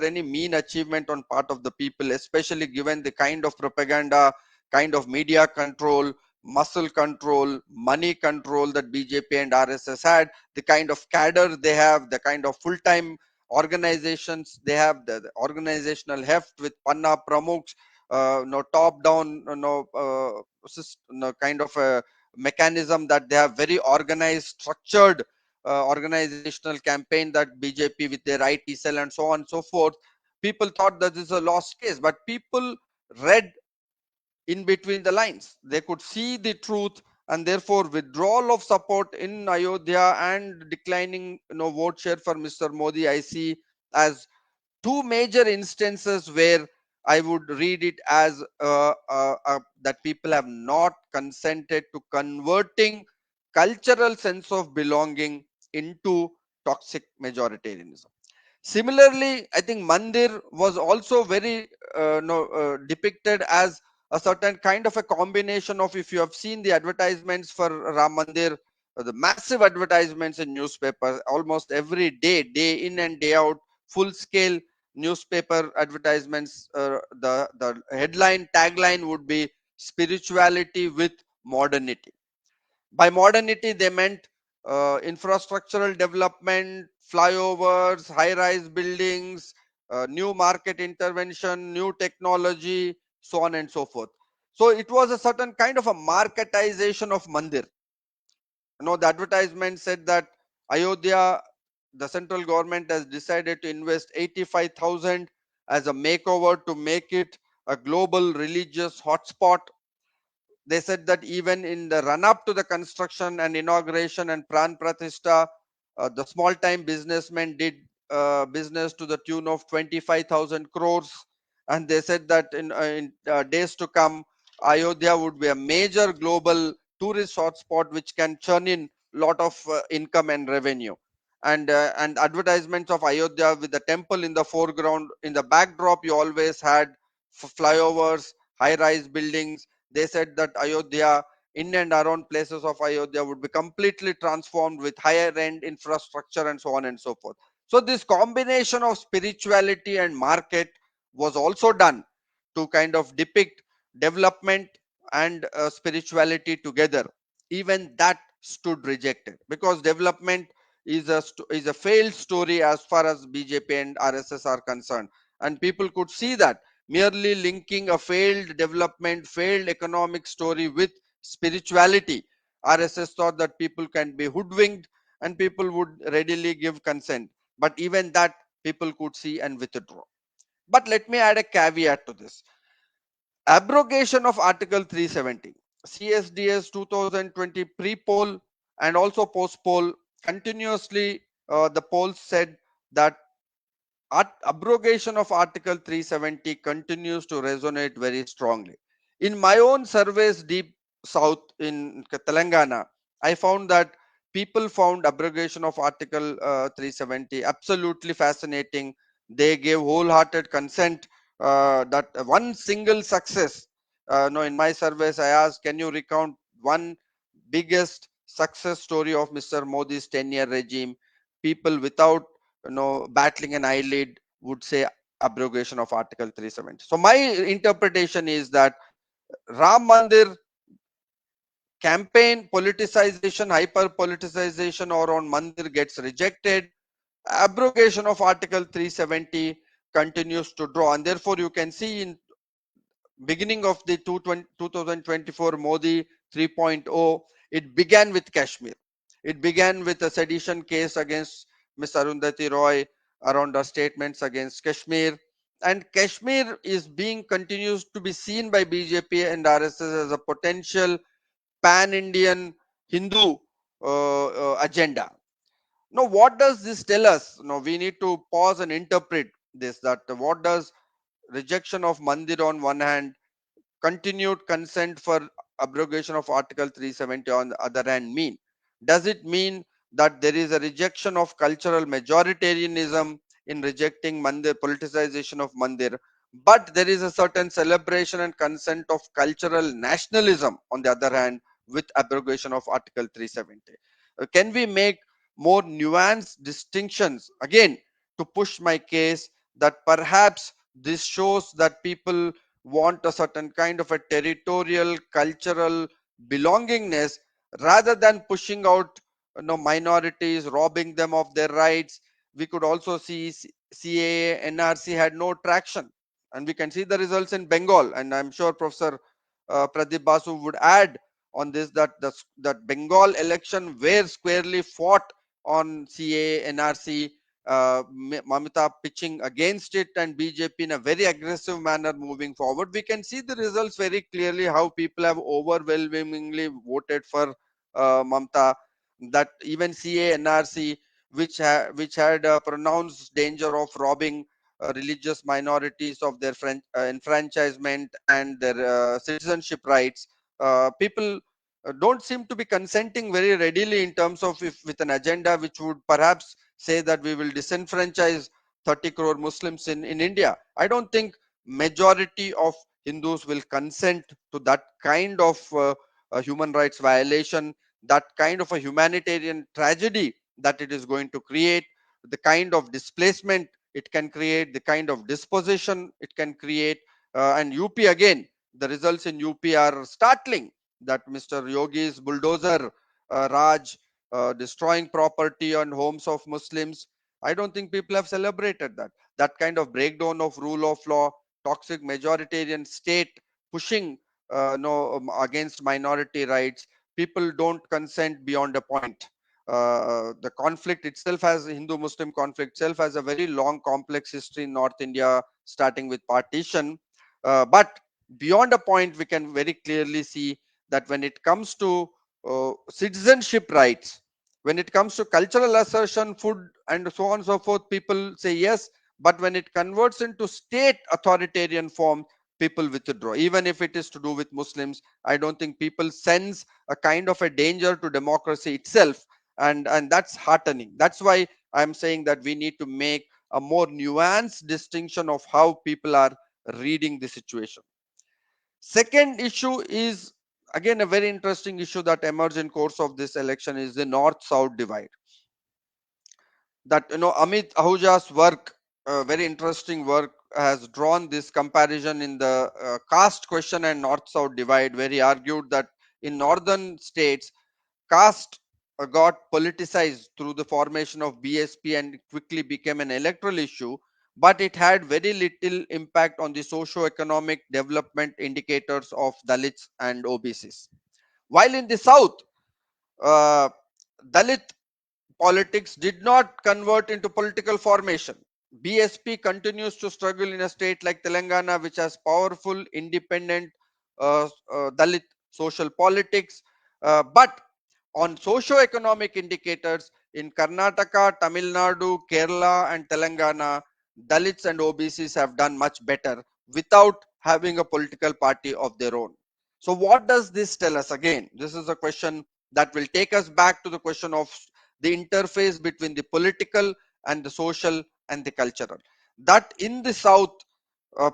any mean achievement on part of the people, especially given the kind of propaganda, kind of media control, muscle control, money control that BJP and RSS had, the kind of cadre they have, the kind of full-time organizations they have, the organizational heft with panna pramukhs, top down kind of a mechanism, that they have very organized, structured organizational campaign, that BJP with their IT cell and so on and so forth. People thought that this is a lost case, but people read in between the lines. They could see the truth, and therefore withdrawal of support in Ayodhya and declining vote share for Mr. Modi, I see as two major instances where I would read it as that people have not consented to converting cultural sense of belonging into toxic majoritarianism. Similarly, I think Mandir was also very no, depicted as a certain kind of a combination of, if you have seen the advertisements for Ram Mandir, the massive advertisements in newspapers almost every day, day in and day out, full scale newspaper advertisements. The headline tagline would be spirituality with modernity. By modernity, they meant infrastructural development, flyovers, high rise buildings, new market intervention, new technology, so on and so forth. So it was a certain kind of a marketization of Mandir. The advertisement said that Ayodhya, the central government has decided to invest 85,000 as a makeover to make it a global religious hotspot. They said that even in the run up to the construction and inauguration and Pran Pratishtha, the small time businessmen did business to the tune of 25,000 crores. And they said that in days to come, Ayodhya would be a major global tourist hotspot which can churn in lot of income and revenue. And advertisements of Ayodhya with the temple in the foreground, in the backdrop you always had flyovers, high rise buildings. They said that Ayodhya, in and around places of Ayodhya, would be completely transformed with higher end infrastructure and so on and so forth. So this combination of spirituality and market was also done to kind of depict development and spirituality together. Even that stood rejected, because development is a failed story as far as BJP and RSS are concerned, and people could see that. Merely linking a failed development, failed economic story with spirituality, RSS thought that people can be hoodwinked and people would readily give consent. But even that people could see and withdraw. But let me add a caveat to this. Abrogation of Article 370, CSDS 2020 pre-poll and also post-poll, continuously the polls said that abrogation of Article 370 continues to resonate very strongly. In my own surveys deep south in Telangana, I found that people found abrogation of Article 370 absolutely fascinating. They gave wholehearted consent. That one single success. No, in my surveys, I asked, can you recount one biggest success story of Mr. Modi's 10-year regime? People without battling an eyelid would say abrogation of Article 370. So my interpretation is that Ram Mandir campaign politicization, hyper politicization around Mandir gets rejected. Abrogation of Article 370 continues to draw, and therefore you can see in beginning of the 2024 Modi 3.0, it began with Kashmir. It began with a sedition case against Ms. Arundhati Roy around her statements against Kashmir. And Kashmir is being continues to be seen by BJP and RSS as a potential pan-Indian Hindu agenda. Now, what does this tell us? Now, we need to pause and interpret this. That what does rejection of Mandir on one hand, continued consent for abrogation of Article 370 on the other hand mean? Does it mean that there is a rejection of cultural majoritarianism in rejecting Mandir, politicization of Mandir, but there is a certain celebration and consent of cultural nationalism on the other hand with abrogation of Article 370? Can we make more nuanced distinctions again to push my case that perhaps this shows that people want a certain kind of a territorial cultural belongingness rather than pushing out minorities, robbing them of their rights? We could also see CAA NRC had no traction, and we can see the results in Bengal, and I'm sure Professor Pradip Basu would add on this that that Bengal election were squarely fought on CAA NRC, Mamita pitching against it and BJP in a very aggressive manner moving forward. We can see the results very clearly, how people have overwhelmingly voted for Mamata. That even CA NRC, which had a pronounced danger of robbing religious minorities of their enfranchisement and their citizenship rights, people don't seem to be consenting very readily in terms of, if with an agenda which would perhaps say that we will disenfranchise 30 crore Muslims in India. I don't think majority of Hindus will consent to that kind of a human rights violation, that kind of a humanitarian tragedy that it is going to create, the kind of displacement it can create, the kind of disposition it can create. And UP again, the results in UP are startling. That Mr. Yogi's bulldozer Raj destroying property and homes of Muslims. I don't think people have celebrated that. That kind of breakdown of rule of law, toxic majoritarian state pushing no against minority rights. People don't consent beyond a point. The conflict itself has Hindu-Muslim conflict itself has a very long, complex history in North India, starting with partition. But beyond a point, we can very clearly see that when it comes to citizenship rights, when it comes to cultural assertion, food, and so on and so forth, people say yes. But when it converts into state authoritarian form, people withdraw. Even if it is to do with Muslims, I don't think people sense a kind of a danger to democracy itself, and that's heartening. That's why I'm saying that we need to make a more nuanced distinction of how people are reading the situation. Second issue is again a very interesting issue that emerged in course of this election is the north south divide. That Amit Ahuja's work, very interesting work, has drawn this comparison in the caste question and north south divide, where he argued that in northern states caste got politicized through the formation of BSP and quickly became an electoral issue, but it had very little impact on the socio-economic development indicators of Dalits and OBCs. While in the south, uh, Dalit politics did not convert into political formation. BSP continues to struggle in a state like Telangana, which has powerful, independent Dalit social politics. But on socio-economic indicators in Karnataka, Tamil Nadu, Kerala, and Telangana, Dalits and OBCs have done much better without having a political party of their own. So, what does this tell us? Again, this is a question that will take us back to the question of the interface between the political and the social and the cultural. That in the South,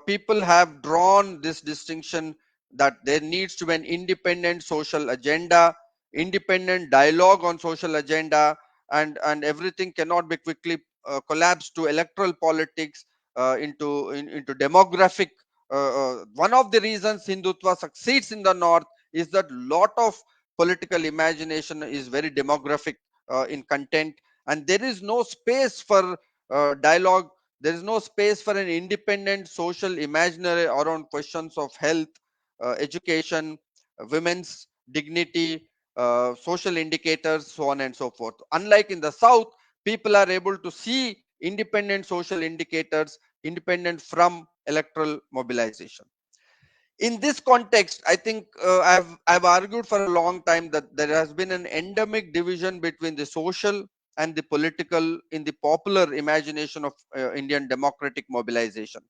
people have drawn this distinction that there needs to be an independent social agenda, independent dialogue on social agenda, and everything cannot be quickly collapsed to electoral politics, into demographic. One of the reasons Hindutva succeeds in the north is that lot of political imagination is very demographic in content, and there is no space for dialogue. There is no space for an independent social imaginary around questions of health, education, women's dignity, social indicators, so on and so forth. Unlike in the South, people are able to see independent social indicators independent from electoral mobilization. In this context, I think I've argued for a long time that there has been an endemic division between the social and the political in the popular imagination of Indian democratic mobilization.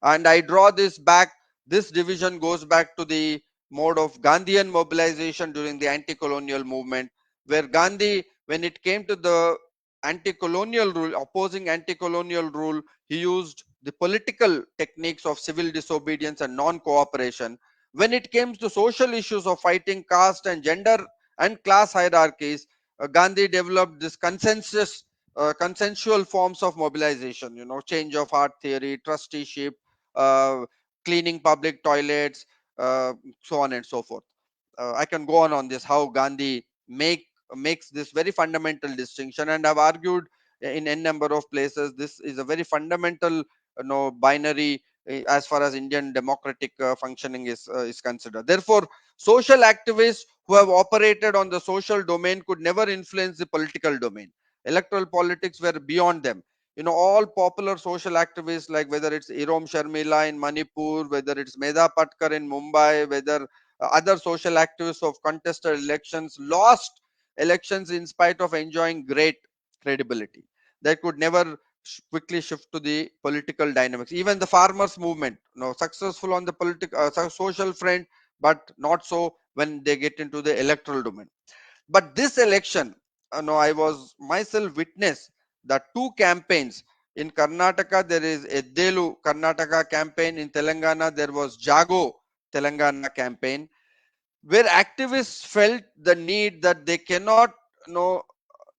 And I draw this back. This division goes back to the mode of Gandhian mobilization during the anti-colonial movement, where Gandhi, when it came to the anti-colonial rule, opposing anti-colonial rule, he used the political techniques of civil disobedience and non-cooperation. When it came to social issues of fighting caste and gender and class hierarchies, Gandhi developed this consensual forms of mobilization, change of heart theory, trusteeship, uh, cleaning public toilets, so on and so forth. I can go on this, how Gandhi makes this very fundamental distinction, and I've argued in n number of places this is a very fundamental binary as far as Indian democratic functioning is considered. Therefore, social activists who have operated on the social domain could never influence the political domain. Electoral politics were beyond them. All popular social activists, like whether it's Irom Sharmila in Manipur, whether it's Medha Patkar in Mumbai, whether other social activists of contested elections, lost elections in spite of enjoying great credibility. They could never quickly shift to the political dynamics. Even the farmers movement, successful on the political social front, but not so when they get into the electoral domain. But this election, I was myself witness that two campaigns In Karnataka, there is Eddelu Karnataka campaign. In Telangana, there was Jago Telangana campaign, where activists felt the need that they cannot no,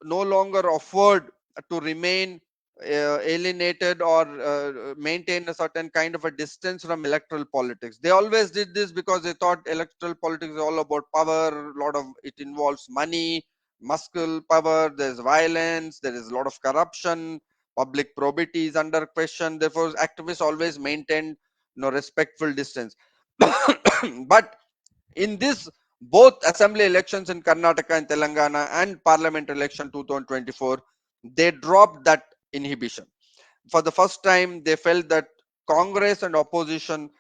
no longer afford to remain alienated or maintain a certain kind of a distance from electoral politics. They always did this because they thought electoral politics is all about power. A lot of it involves money, muscle power. There's violence. There is a lot of corruption. Public probity is under question. Therefore, activists always maintained respectful distance. But in this both assembly elections in Karnataka and Telangana and parliament election 2024, they dropped that inhibition. For the first time, they felt that Congress and opposition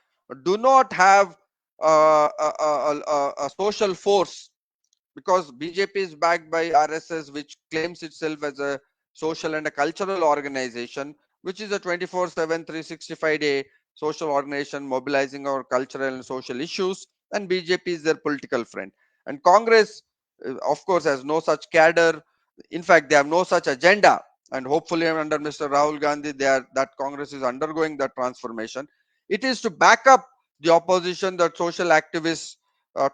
do not have a social force, because BJP is backed by RSS, which claims itself as a social and a cultural organization, which is a 24/7, 365-day social organization mobilizing our cultural and social issues, and BJP is their political friend. And Congress, of course, has no such cadre. In fact, they have no such agenda. And hopefully, under Mr. Rahul Gandhi, that Congress is undergoing that transformation. It is to back up the opposition that social activists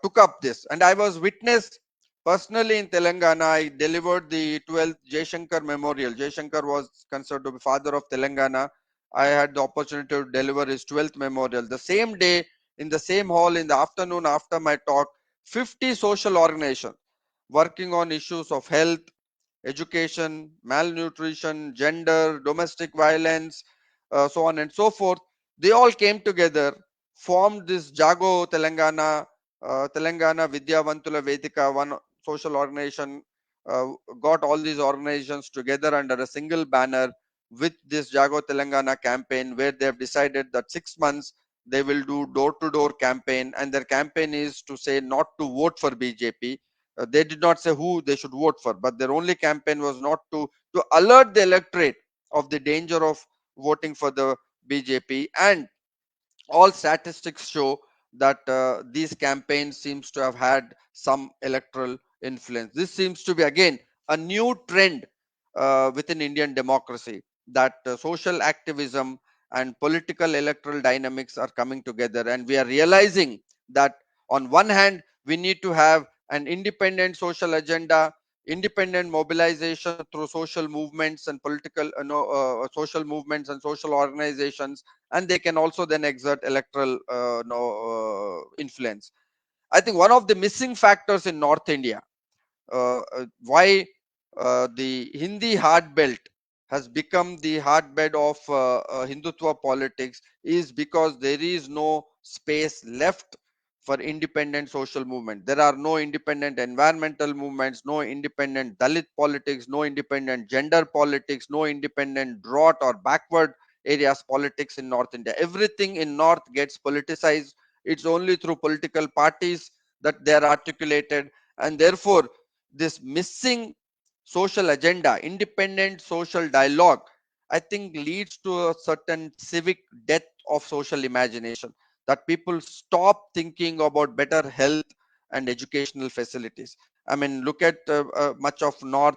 took up this. And I was witness personally in Telangana. I delivered the 12th Jaishankar Memorial. Jaishankar was considered to be father of Telangana. I had the opportunity to deliver his 12th memorial. The same day, in the same hall, in the afternoon after my talk, 50 social organizations working on issues of health, education, malnutrition, gender, domestic violence, so on and so forth. They all came together, formed this Jago Telangana, Telangana Vidyavantula Vedika, one social organization, uh, got all these organizations together under a single banner with this Jago Telangana campaign, where they have decided that 6 months they will do door-to-door campaign, and their campaign is to say not to vote for BJP. They did not say who they should vote for, but their only campaign was not to alert the electorate of the danger of voting for the BJP. And all statistics show that these campaigns seems to have had some electoral influence. This seems to be again a new trend within Indian democracy, that social activism and political electoral dynamics are coming together, and we are realizing that on one hand we need to have an independent social agenda, independent mobilization through social movements and political social movements and social organizations, and they can also then exert electoral influence. I think one of the missing factors in North India, why the Hindi hard belt has become the heartbed of Hindutva politics, is because there is no space left for independent social movement. There are no independent environmental movements, no independent Dalit politics, no independent gender politics, no independent drought or backward areas politics in North India. Everything in North gets politicized. It's only through political parties that they are articulated, and therefore this missing social agenda, independent social dialogue, I think leads to a certain civic death of social imagination, that people stop thinking about better health and educational facilities. I mean, look at much of North.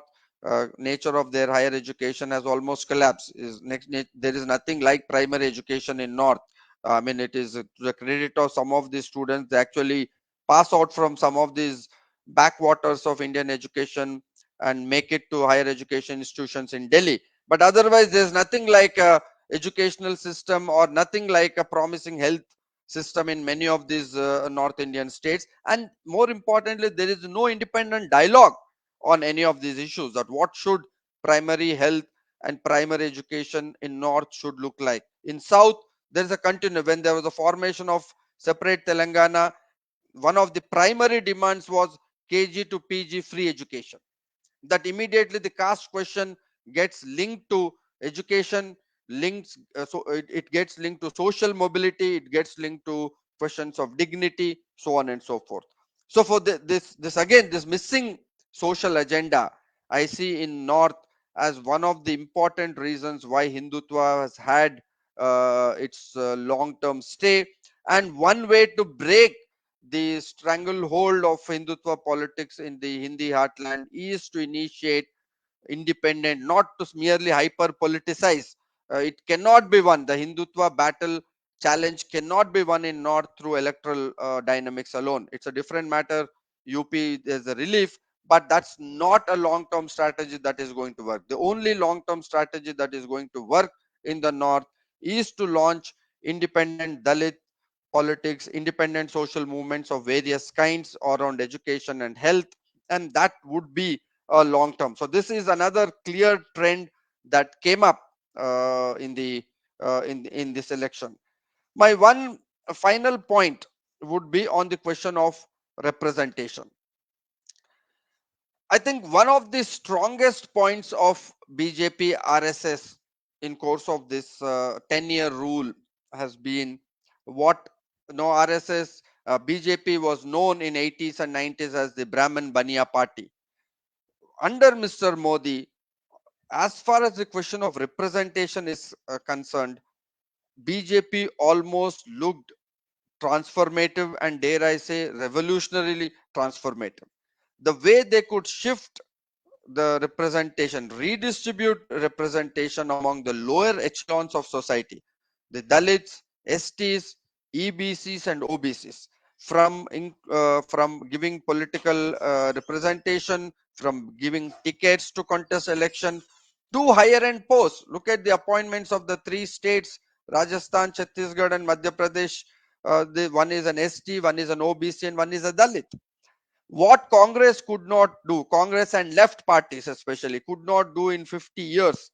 Nature of their higher education has almost collapsed. There is nothing like primary education in North. I mean, it is to the credit of some of these students. They actually pass out from some of these backwaters of Indian education and make it to higher education institutions in Delhi. But otherwise, there's nothing like a educational system or nothing like a promising health system in many of these North Indian states. And more importantly, there is no independent dialogue on any of these issues, that what should primary health and primary education in North should look like. In South, there is a continue. When there was a formation of separate Telangana, one of the primary demands was KG to PG free education. That immediately the caste question gets linked to education, links so it gets linked to social mobility, it gets linked to questions of dignity, so on and so forth. So for this again, this missing social agenda, I see in North as one of the important reasons why Hindutva has had its long term stay. And one way to break the stranglehold of Hindutva politics in the Hindi heartland is to initiate independent, not to merely hyper politicize It cannot be won. The Hindutva battle challenge cannot be won in North through electoral dynamics alone. It's a different matter. UP is a relief, but that's not a long-term strategy that is going to work. The only long-term strategy that is going to work in the North is to launch independent Dalit politics, independent social movements of various kinds around education and health, and that would be a long term. So this is another clear trend that came up in the in this election. My one final point would be on the question of representation. I think one of the strongest points of BJP RSS in course of this 10-year rule has been what RSS BJP was known in 80s and 90s as the Brahman Baniya party. Under Mr. Modi, as far as the question of representation is concerned, BJP almost looked transformative and, dare I say, revolutionarily transformative. The way they could shift the representation, redistribute representation among the lower echelons of society, the Dalits, STs, EBCs, and OBCs, from giving political representation, from giving tickets to contest election to higher end posts. Look at the appointments of the three states: Rajasthan, Chhattisgarh, and Madhya Pradesh. The one is an ST, one is an OBC, and one is a Dalit. What Congress could not do, Congress and left parties especially could not do in 50 years,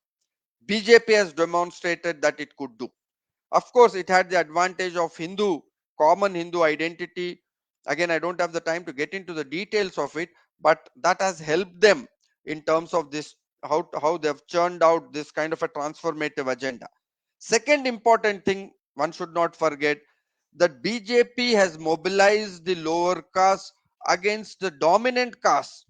BJP has demonstrated that it could do. Of course, it had the advantage of common Hindu identity. Again, I don't have the time to get into the details of it, but that has helped them in terms of this, how they've churned out this kind of a transformative agenda. Second important thing one should not forget, that BJP has mobilized the lower caste against the dominant caste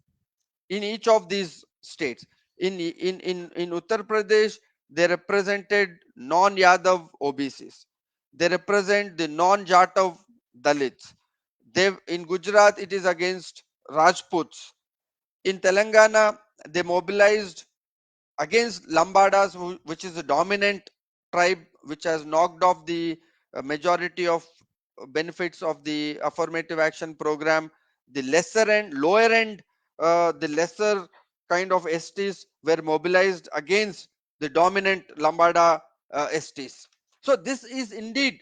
in each of these states. In Uttar Pradesh, they represented non-Yadav OBCs. They represent the non-Jatav Dalits. In Gujarat, it is against Rajputs. In Telangana, they mobilized against Lambadas, which is the dominant tribe, which has knocked off the majority of benefits of the affirmative action program. The lesser end, lower end, the lesser kind of STs were mobilized against the dominant Lambada STs. So this is indeed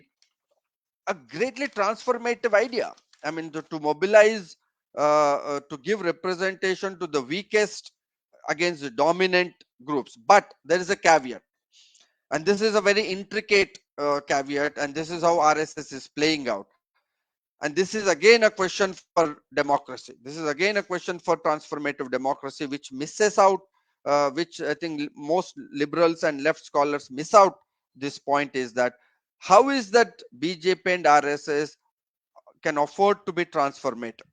a greatly transformative idea. I mean, to mobilize, to give representation to the weakest against the dominant groups. But there is a caveat, and this is a very intricate caveat, and this is how RSS is playing out. And this is again a question for democracy. This is again a question for transformative democracy, which misses out, which I think most liberals and left scholars miss out. This point is that how is that BJP and RSS can afford to be transformative,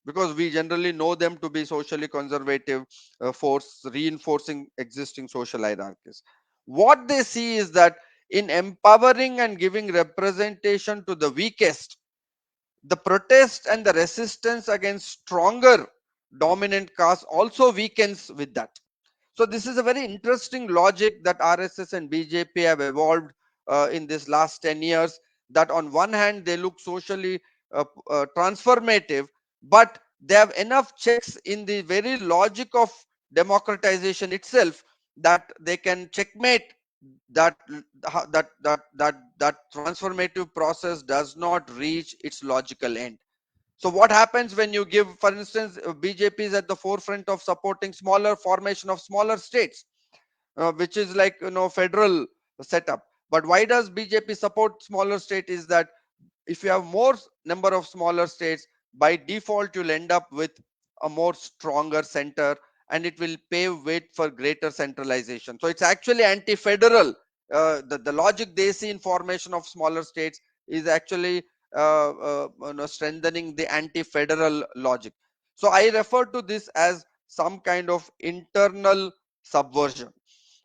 because we generally know them to be socially conservative force reinforcing existing social hierarchies. What they see is that in empowering and giving representation to the weakest, the protest and the resistance against stronger dominant caste also weakens with that. So this is a very interesting logic that RSS and BJP have evolved in this last 10 years, that on one hand they look socially transformative, but they have enough checks in the very logic of democratization itself that they can checkmate that that transformative process does not reach its logical end. So what happens when you give, for instance, BJP is at the forefront of supporting smaller formation of smaller states, which is like federal setup. But why does BJP support smaller state? Is that if you have more number of smaller states, by default you'll end up with a more stronger center, and it will pave way for greater centralization. So it's actually anti-federal. The logic they see in formation of smaller states is actually strengthening the anti-federal logic. So I refer to this as some kind of internal subversion,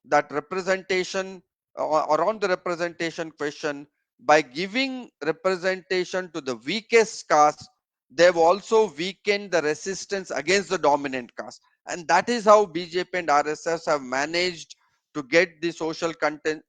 that representation, around the representation question, by giving representation to the weakest caste, they've also weakened the resistance against the dominant caste. And that is how BJP and RSS have managed to get the social consent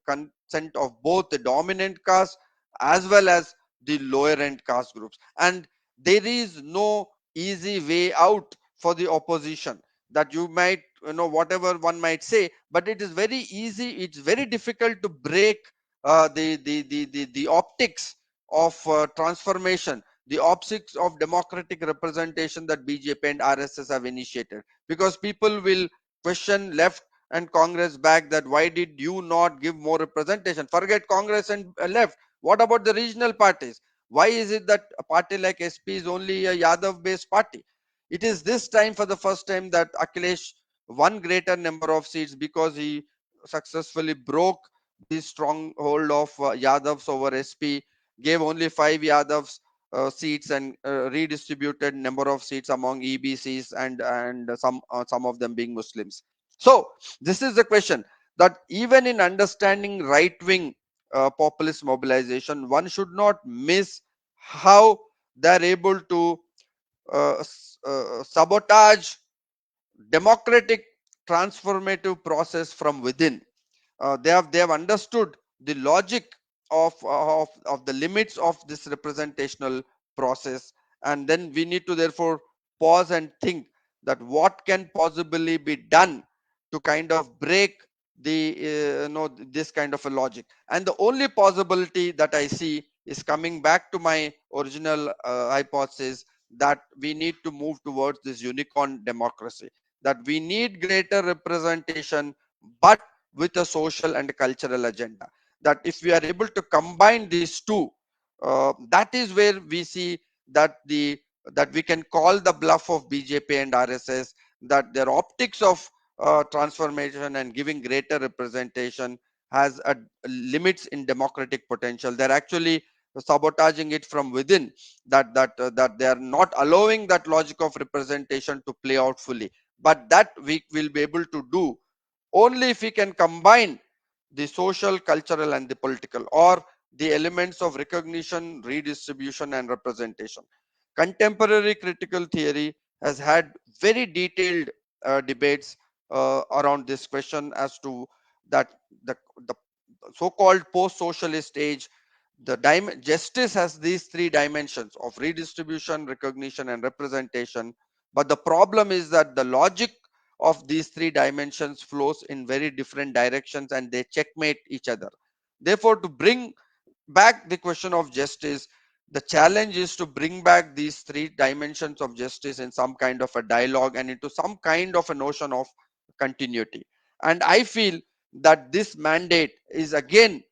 of both the dominant caste as well as the lower end caste groups. And there is no easy way out for the opposition, that you might, whatever one might say, but it is very easy, it's very difficult to break the optics of transformation, the optics of democratic representation that BJP and RSS have initiated, because people will question left and Congress back, that why did you not give more representation? Forget Congress and left, what about the regional parties? Why is it that a party like SP is only a Yadav based party? It is this time, for the first time, that Akhilesh won greater number of seats because he successfully broke the stronghold of Yadavs over SP, gave only 5 Yadavs seats, and redistributed number of seats among EBCs, and some of them being Muslims. So this is the question, that even in understanding right wing populist mobilization, one should not miss how they're able to sabotage democratic transformative process from within. They have understood the logic of the limits of this representational process, and then we need to therefore pause and think that what can possibly be done to kind of break the this kind of a logic. And the only possibility that I see is coming back to my original hypothesis, that we need to move towards this unicorn democracy, that we need greater representation, but with a social and cultural agenda. That if we are able to combine these two, that is where we see that that we can call the bluff of BJP and RSS, that their optics of transformation and giving greater representation has a limits in democratic potential. They're actually sabotaging it from within, that they are not allowing that logic of representation to play out fully. But that we will be able to do only if we can combine the social, cultural, and the political, or the elements of recognition, redistribution, and representation. Contemporary critical theory has had very detailed debates around this question as to that the so-called post-socialist age, justice has these three dimensions of redistribution, recognition, and representation. But the problem is that the logic of these three dimensions flows in very different directions, and they checkmate each other. Therefore, to bring back the question of justice, the challenge is to bring back these three dimensions of justice in some kind of a dialogue and into some kind of a notion of continuity. And I feel that this mandate is again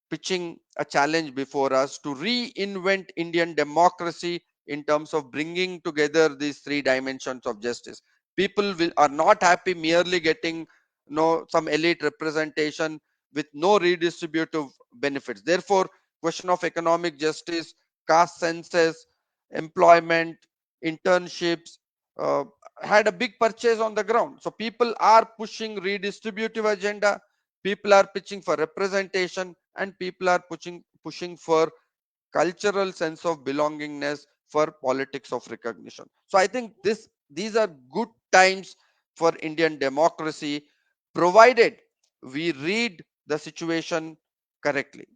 pitching a challenge before us to reinvent Indian democracy in terms of bringing together these three dimensions of justice. People are not happy merely getting some elite representation with no redistributive benefits. Therefore, question of economic justice, caste census, employment, internships uh, had a big purchase on the ground. So people are pushing redistributive agenda, people are pitching for representation, and people are pushing for cultural sense of belongingness, for politics of recognition. So I think these are good times for Indian democracy, provided we read the situation correctly.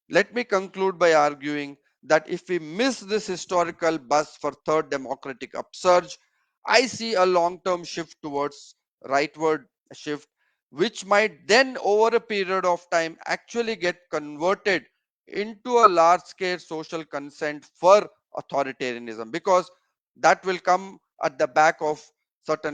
Let me conclude by arguing that if we miss this historical bus for third democratic upsurge, I see a long-term shift towards rightward shift, which might then over a period of time actually get converted into a large scale social consent for authoritarianism, because that will come at the back of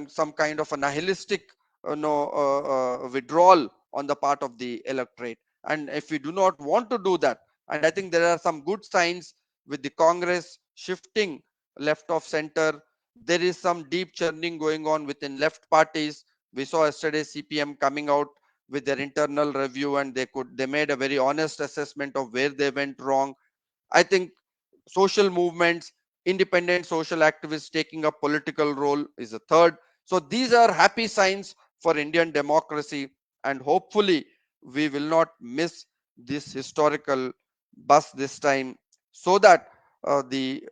some kind of a nihilistic withdrawal on the part of the electorate. And if we do not want to do that, and I think there are some good signs with the Congress shifting left of center, there is some deep churning going on within left parties. We saw yesterday CPM coming out with their internal review, and they made a very honest assessment of where they went wrong. I think social movements, independent social activists taking a political role is a third. So these are happy signs for Indian democracy, and hopefully we will not miss this historical bus this time, so that the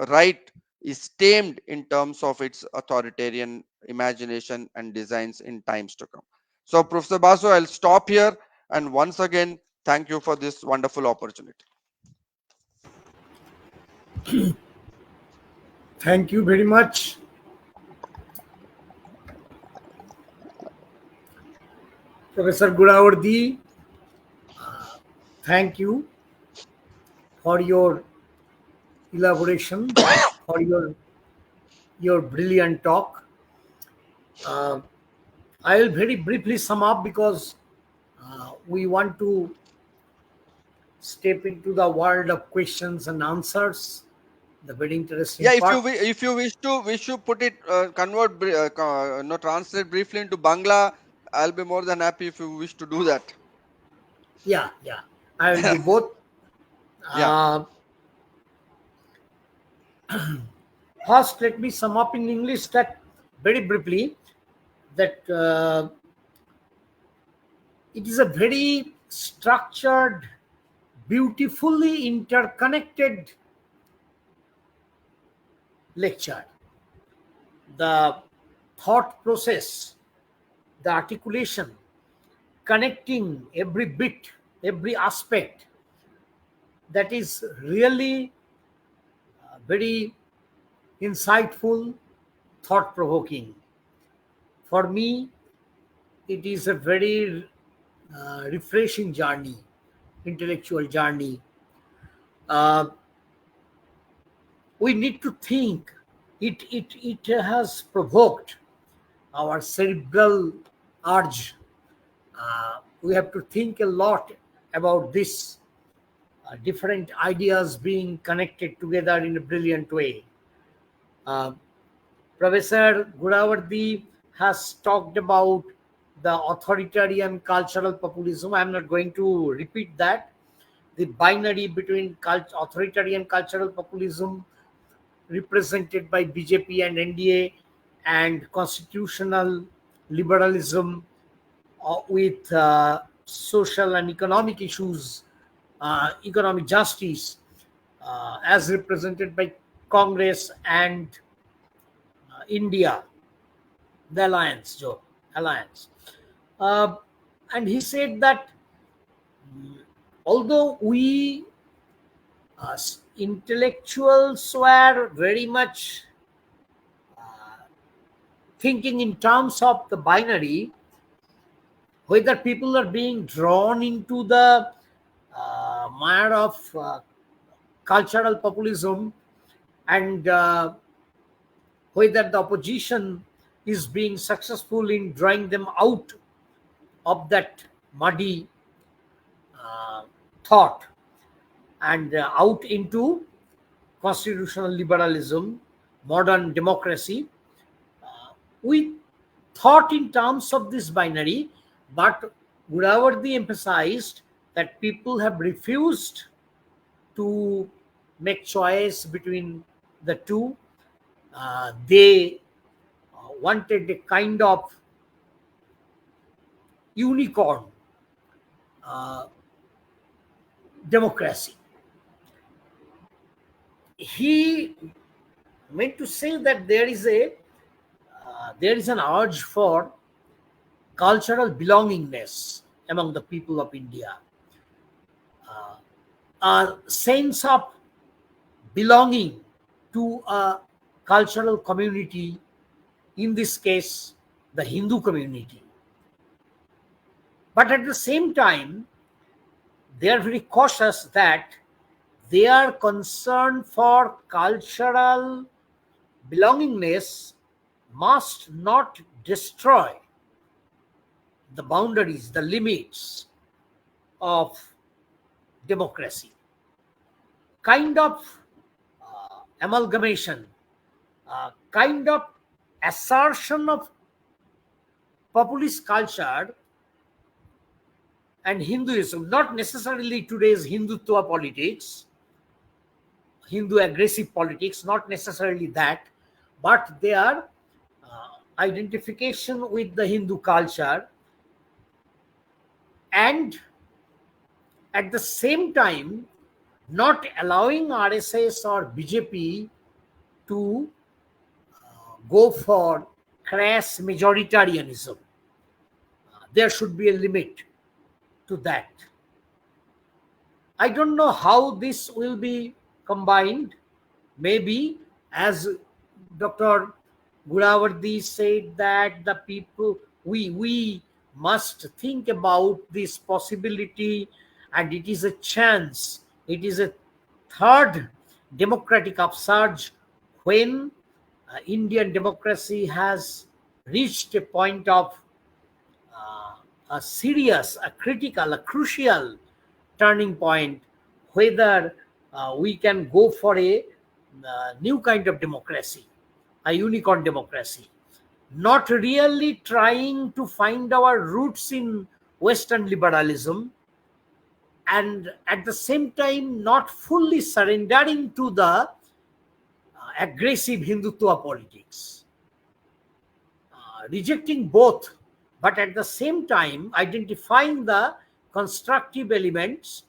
right is tamed in terms of its authoritarian imagination and designs in times to come. So, Professor Basu, I'll stop here, and once again, thank you for this wonderful opportunity. Thank you very much, Professor Gudavarthy. Thank you for your elaboration, for your brilliant talk. Uh, I'll very briefly sum up because we want to step into the world of questions and answers, the very interesting Yeah, part. if you wish to put it no, translate briefly into Bangla, I'll be more than happy if you wish to do that. Yeah, yeah, I will do both. Yeah. Uh, First, let me sum up in English that very briefly that it is a very structured, beautifully interconnected lecture. The thought process, the articulation, connecting every bit, every aspect, that is really very insightful, thought provoking. For me, it is a very refreshing journey, intellectual journey. Uh, we need to think. It has provoked our cerebral urge. We have to think a lot about this, different ideas being connected together in a brilliant way. Uh, Professor Gudavarthy has talked about the authoritarian cultural populism. I'm not going to repeat that. The binary between authoritarian cultural populism represented by BJP and NDA and constitutional liberalism with social and economic issues, economic justice, as represented by Congress and India, the alliance, Joe, alliance. Uh, and he said that although we intellectuals were very much thinking in terms of the binary, whether people are being drawn into the mire of cultural populism and whether the opposition is being successful in drawing them out of that muddy thought and out into constitutional liberalism, modern democracy. We thought in terms of this binary, but Gudavarthy emphasized that people have refused to make choice between the two. They wanted a kind of unicorn uh, democracy. He meant to say that there is an urge for cultural belongingness among the people of India, a sense of belonging to a cultural community, in this case, the Hindu community. But at the same time, they are very cautious that they are concerned for cultural belongingness must not destroy the boundaries, the limits of democracy. Kind of amalgamation, kind of assertion of populist culture and Hinduism, not necessarily today's Hindutva politics, Hindu aggressive politics, not necessarily that, but their identification with the Hindu culture, and at the same time not allowing RSS or BJP to go for crass majoritarianism. there should be a limit to that. I don't know how this will be combined. Maybe, as Dr. Gudavarthy said, that the people, we must think about this possibility, and it is a chance. It is a third democratic upsurge when Indian democracy has reached a point of a serious, a critical, a crucial turning point, whether we can go for a new kind of democracy, a unicorn democracy, not really trying to find our roots in Western liberalism, and at the same time not fully surrendering to the aggressive Hindutva politics, rejecting both, but at the same time identifying the constructive elements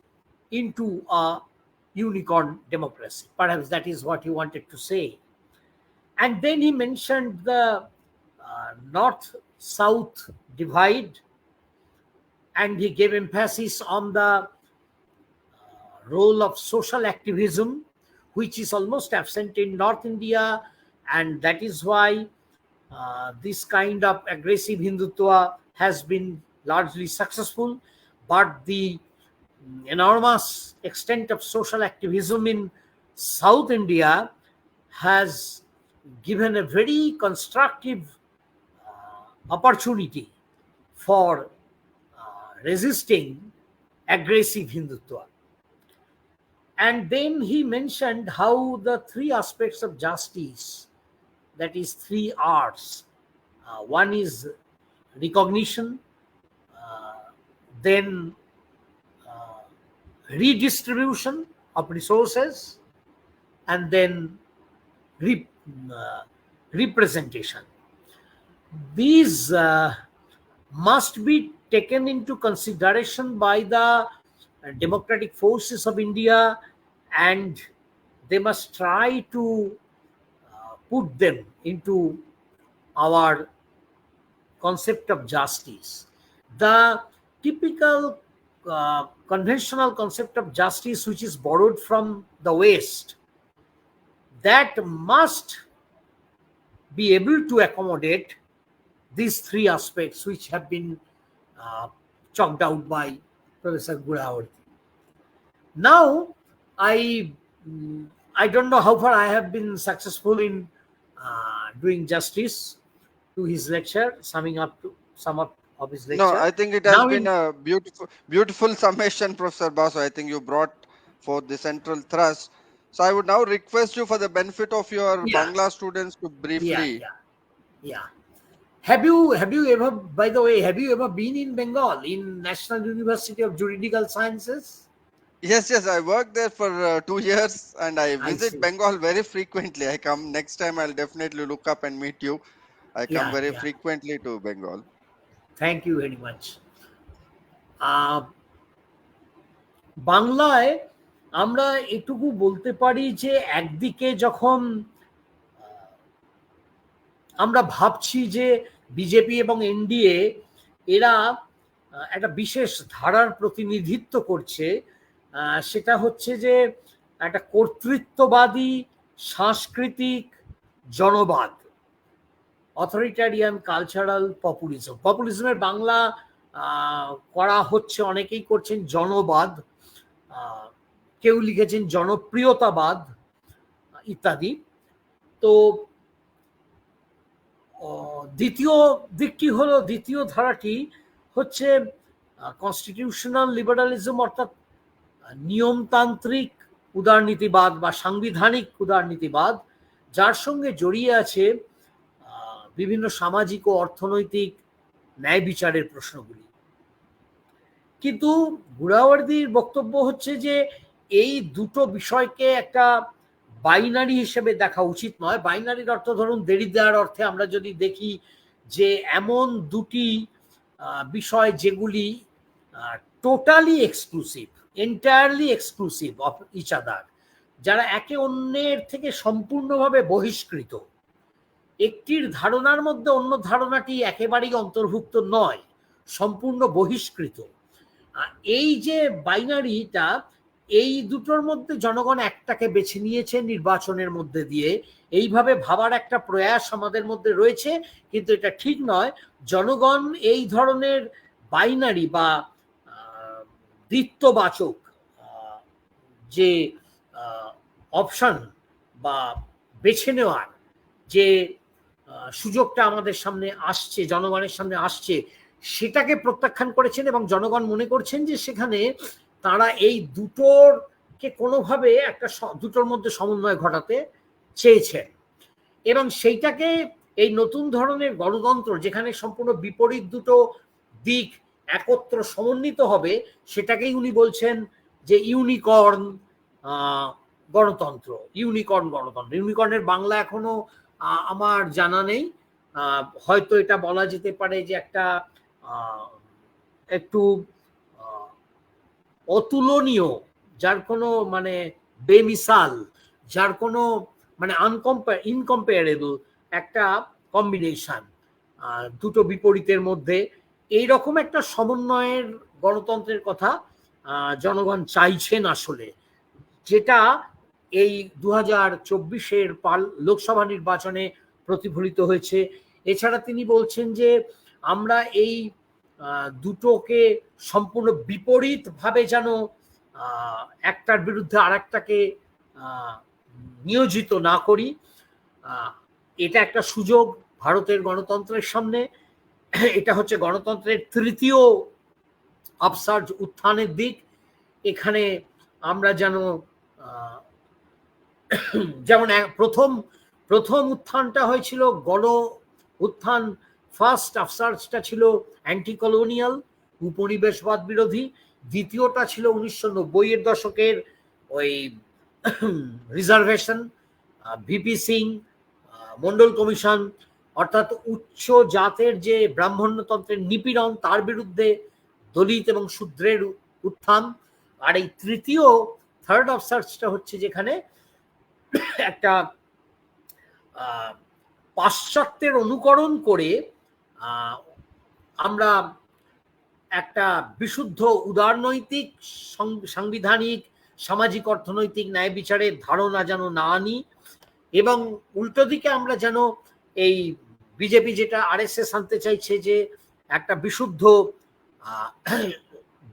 into a unicorn democracy. Perhaps that is what he wanted to say. And then he mentioned the north south divide, and he gave emphasis on the role of social activism, which is almost absent in North India, and that is why this kind of aggressive Hindutva has been largely successful. But the enormous extent of social activism in South India has given a very constructive opportunity for resisting aggressive Hindutva. And then he mentioned how the three aspects of justice, that is, three R's. One is recognition, then redistribution of resources, and then representation. These must be taken into consideration by the democratic forces of India, and they must try to put them into our concept of justice. The typical conventional concept of justice, which is borrowed from the West, that must be able to accommodate these three aspects which have been chalked out by Professor Gudavarthy. Now, I don't know how far I have been successful in doing justice to his lecture, summing up to sum up of his lecture. No, I think it has been a beautiful summation, Professor Basu. I think you brought forth the central thrust. So I would now request you, for the benefit of your Bangla students, to briefly. Yeah. Have you ever, by the way, have you ever been in Bengal, in National University of Juridical Sciences? Yes, I worked there for 2 years, and I visit Bengal very frequently. I come next time, I'll definitely look up and meet you. I come very frequently to Bengal. Thank you very much. বাংলায় আমরা এটুকু বলতে পারি যে একদিকে যখন আমরা ভাবছি যে বিজেপি এবং এনডিএ এরা একটা বিশেষ ধারার প্রতিনিধিত্ব করছে, সেটা হচ্ছে যে একটা কর্তৃত্ববাদী সাংস্কৃতিক জনবাদ, অথরিটারিয়ান কালচারাল পপুলিজম। পপুলিজমের বাংলা করা হচ্ছে, অনেকেই করছেন জনবাদ, কেউ লিখেছেন জনপ্রিয়তাবাদ ইত্যাদি। তো দ্বিতীয় দিকটি হলো, দ্বিতীয় ধারাটি হচ্ছে কনস্টিটিউশনাল লিবারালিজম, অর্থাৎ নিয়মতান্ত্রিক উদারনীতিবাদ বা সাংবিধানিক উদারনীতিবাদ, যার সঙ্গে জড়িয়ে আছে বিভিন্ন সামাজিক ও অর্থনৈতিক ন্যায় বিচারের প্রশ্নগুলি। কিন্তু গুদাবর্তীর বক্তব্য হচ্ছে যে এই দুটো বিষয়কে একটা বাইনারি হিসেবে দেখা উচিত নয়। বাইনারির অর্থ, ধরুন দেরিদার অর্থে আমরা যদি দেখি যে এমন দুটি বিষয় যেগুলি totally exclusive, entirely exclusive of each other, যারা একে অন্যের থেকে সম্পূর্ণভাবে বহিষ্কৃত। একটির ধারণার মধ্যে অন্য ধারণাটি একেবারেই অন্তর্ভুক্ত নয়, সম্পূর্ণ বহিষ্কৃত। এই যে বাইনারিটা, এই দুটোর মধ্যে জনগণ একটাকে বেছে নিয়েছে নির্বাচনের মধ্যে দিয়ে, এইভাবে ভাবার একটা প্রয়াস আমাদের মধ্যে রয়েছে, কিন্তু এটা ঠিক নয়। জনগণ এই ধরনের বাইনারি বা দ্বিত্ববাচক যে অপশন বা বেছে নেওয়ার যে সুযোগটা আমাদের সামনে আসছে, জনগণের সামনে আসছে, সেটাকে প্রত্যাখ্যান করেছেন এবং জনগণ মনে করছেন যে সেখানে তারা এই দুটোরকে কোনোভাবে একটা দুটোর মধ্যে সমন্বয় ঘটাতে চেয়েছেন এবং সেইটাকে এই নতুন ধরনের গণতন্ত্র যেখানে সম্পূর্ণ বিপরীত দুটো দিক একত্র সমন্বিত হবে, সেটাকেই উনি বলছেন যে ইউনিকর্ন গণতন্ত্র। ইউনিকর্ন গণতন্ত্র, ইউনিকর্নের বাংলা এখনো আমার জানা নেই। হয়তো এটা বলা যেতে পারে যে একটা একটু অতুলনীয়, যার কোনো মানে বেমিসাল, যার কোনো মানে ইনকম্পেয়ারেবল একটা কম্বিনেশন দুটো বিপরীতের মধ্যে। এইরকম একটা সমন্বয়ের গণতন্ত্রের কথা জনগণ চাইছেন আসলে, যেটা এই 2024-এর লোকসভা নির্বাচনে প্রতিফলিত হয়েছে। এছাড়া তিনি বলছেন যে আমরা এই দুটোকে সম্পূর্ণ বিপরীতভাবে যেন একটার বিরুদ্ধে আরেকটাকে নিয়োজিত না করি। এটা একটা সুযোগ ভারতের গণতন্ত্রের সামনে। এটা হচ্ছে গণতন্ত্রের তৃতীয় আপসার্জ উত্থানের দিক। এখানে আমরা যেন যেমন প্রথম উত্থানটা হয়েছিল গণ উত্থান, ফার্স্ট আপসার্জটা ছিল অ্যান্টি কলোনিয়াল, উপনিবেশবাদ বিরোধী। দ্বিতীয়টা ছিল 1990-এর দশকের ওই reservation, VP Singh, Mondal commission, অর্থাৎ উচ্চ জাতের যে ব্রাহ্মণ্যতন্ত্রের নিপীড়ন, তার বিরুদ্ধে দলিত এবং শূদ্রের উত্থান। আর এই থার্ড আপসার্জটা হচ্ছে যেখানে একটা পাশ্চাত্যের অনুকরণ করে আমরা একটা বিশুদ্ধ উদারনৈতিক, সাংবিধানিক, সামাজিক, অর্থনৈতিক ন্যায় বিচারের ধারণা যেন না আনি, এবং উল্টো দিকে আমরা যেন এই বিজেপি যেটা আরএসএস আনতে চাইছে যে একটা বিশুদ্ধ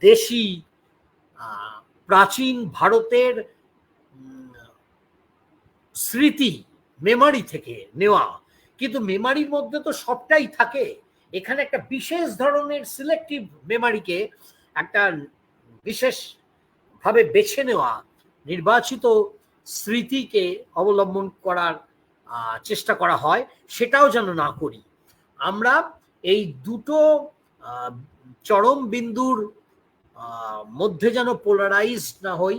দেশি প্রাচীন ভারতের স্মৃতি, মেমারি থেকে নেওয়া, কিন্তু মেমারির মধ্যে তো সবটাই থাকে। এখানে একটা বিশেষ ধরনের সিলেক্টিভ মেমারিকে একটা বিশেষ ভাবে বেছে নেওয়া, নির্বাচিত স্মৃতিকে অবলম্বন করার চেষ্টা করা হয়, সেটাও যেন না করি। আমরা এই দুটো চরম বিন্দুর মধ্যে যেন পোলারাইজড না হই,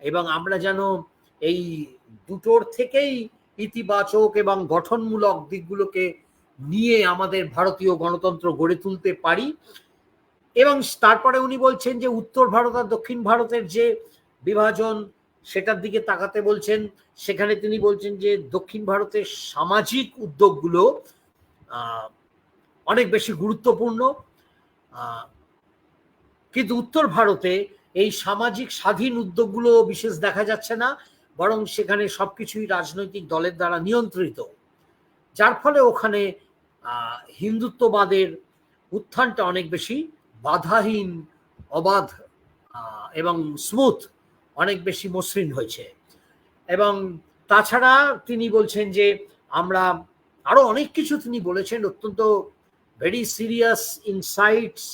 এবং আমরা যেন এই দুটোর থেকেই ইতিবাচক এবং গঠনমূলক দিকগুলোকে নিয়ে আমাদের ভারতীয় গণতন্ত্র গড়ে তুলতে পারি। এবং তারপরে উনি বলছেন যে উত্তর ভারত আর দক্ষিণ ভারতের যে বিভাজন, সেটার দিকে তাকাতে বলছেন। সেখানে তিনি বলছেন যে দক্ষিণ ভারতের সামাজিক উদ্যোগগুলো অনেক বেশি গুরুত্বপূর্ণ, কিন্তু উত্তর ভারতে এই সামাজিক স্বাধীন উদ্যোগগুলো বিশেষ দেখা যাচ্ছে না, বরং সেখানে সবকিছুই রাজনৈতিক দলের দ্বারা নিয়ন্ত্রিত, যার ফলে ওখানে হিন্দুত্ববাদের উত্থানটা অনেক বেশি বাধাহীন, অবাধ এবং স্মুথ, অনেক বেশি মসৃণ হয়েছে। এবং তাছাড়া তিনি বলছেন যে আমরা আরো অনেক কিছু তিনি বলেছেন, অত্যন্ত very serious insights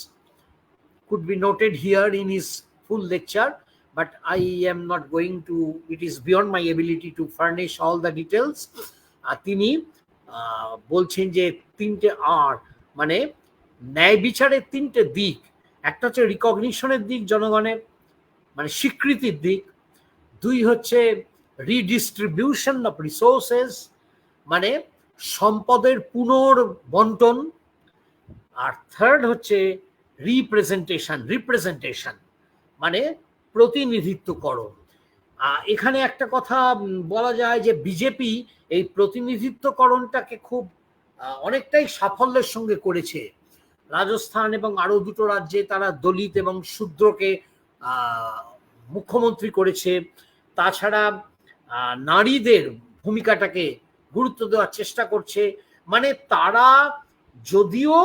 could be noted here in his full lecture, but I am not going to, it is beyond my ability to furnish all the details. তিনি বলছেন যে তিনটে মানে ন্যায় বিচারের তিনটে দিক, একটা হচ্ছে রিকগনিশনের দিক, জনগণের মানে স্বীকৃতির দিক; দুই হচ্ছে রিডিস্ট্রিবিউশন অফ রিসোর্সেস, মানে সম্পদের পুনর্বন্টন; আর থার্ড হচ্ছে রিপ্রেজেন্টেশন, মানে প্রতিনিধিত্বকরণ। এখানে একটা কথা বলা যায় যে বিজেপি এই প্রতিনিধিত্বকরণটাকে খুব অনেকটাই সাফল্যের সঙ্গে করেছে। রাজস্থান এবং আরো দুটো রাজ্যে তারা দলিত এবং শূদ্রকে মুখ্যমন্ত্রী করেছে। তাছাড়া নারীদের ভূমিকাটাকে গুরুত্ব দেওয়ার চেষ্টা করছে। মানে তারা, যদিও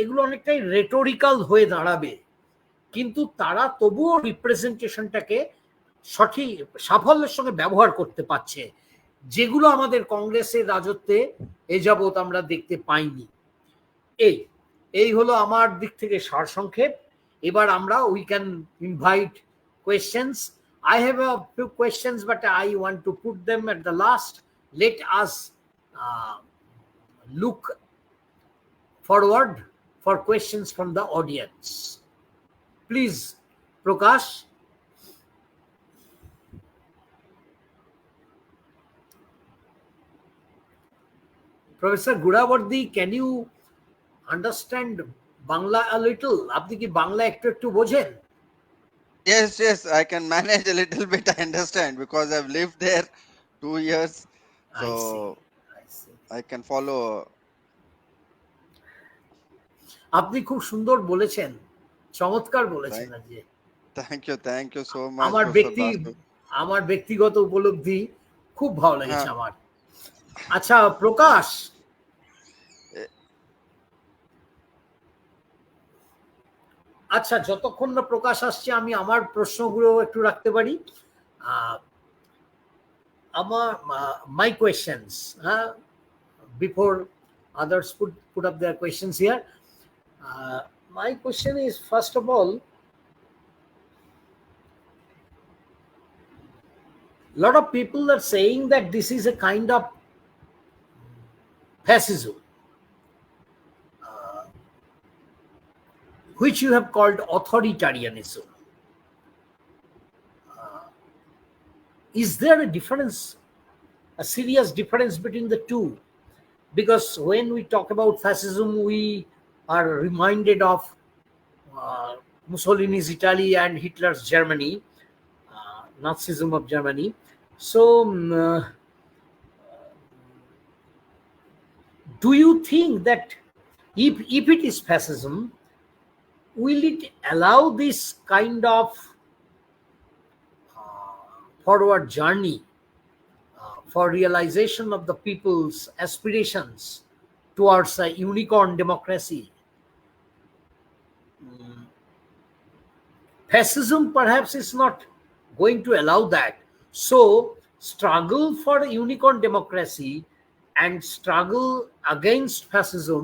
এগুলো অনেকটাই রেটোরিক্যাল হয়ে দাঁড়াবে, কিন্তু তারা তবুও রিপ্রেজেন্টেশনটাকে সঠিক সাফল্যের সঙ্গে ব্যবহার করতে পারছে, যেগুলো আমাদের কংগ্রেসের রাজত্বে এ যাবৎ আমরা দেখতে পাইনি। এই এই হলো আমার দিক থেকে সারসংক্ষেপ। এবার আমরা we can invite questions. I have a few questions, but I want to put them at the last. Let us look forward for questions from the audience. Please, Prakash. Professor Gudavarthy, can you understand Bangla a little? আপনি কি বাংলা একটু একটু বোঝেন? Yes, yes, I can manage a little bit. I understand because I've lived there 2 years, I see. so I see. I can follow. আপনি খুব সুন্দর বলেছেন, চমৎকার বলেছেন Thank, আজকে। thank you so much, আমার Professor Basu. আমার ব্যক্তিগত উপলব্ধি খুব ভালো লেগেছে Huh. আমার। আচ্ছা প্রকাশ, Eh, আচ্ছা যতক্ষণ না প্রকাশ আসছে আমি আমার প্রশ্নগুলো একটু রাখতে পারি। আমার my questions, before others put up their questions here. My question is, first of all, a lot of people are saying that this is a kind of fascism, which you have called authoritarianism. Is there a difference, a serious difference between the two? Because when we talk about fascism, we are reminded of Mussolini's Italy and Hitler's Germany, Nazism of Germany. So, do you think that if it is fascism, will it allow this kind of forward journey for realization of the people's aspirations towards a unicorn democracy? Fascism perhaps is not going to allow that. So, struggle for a unicorn democracy and struggle against fascism,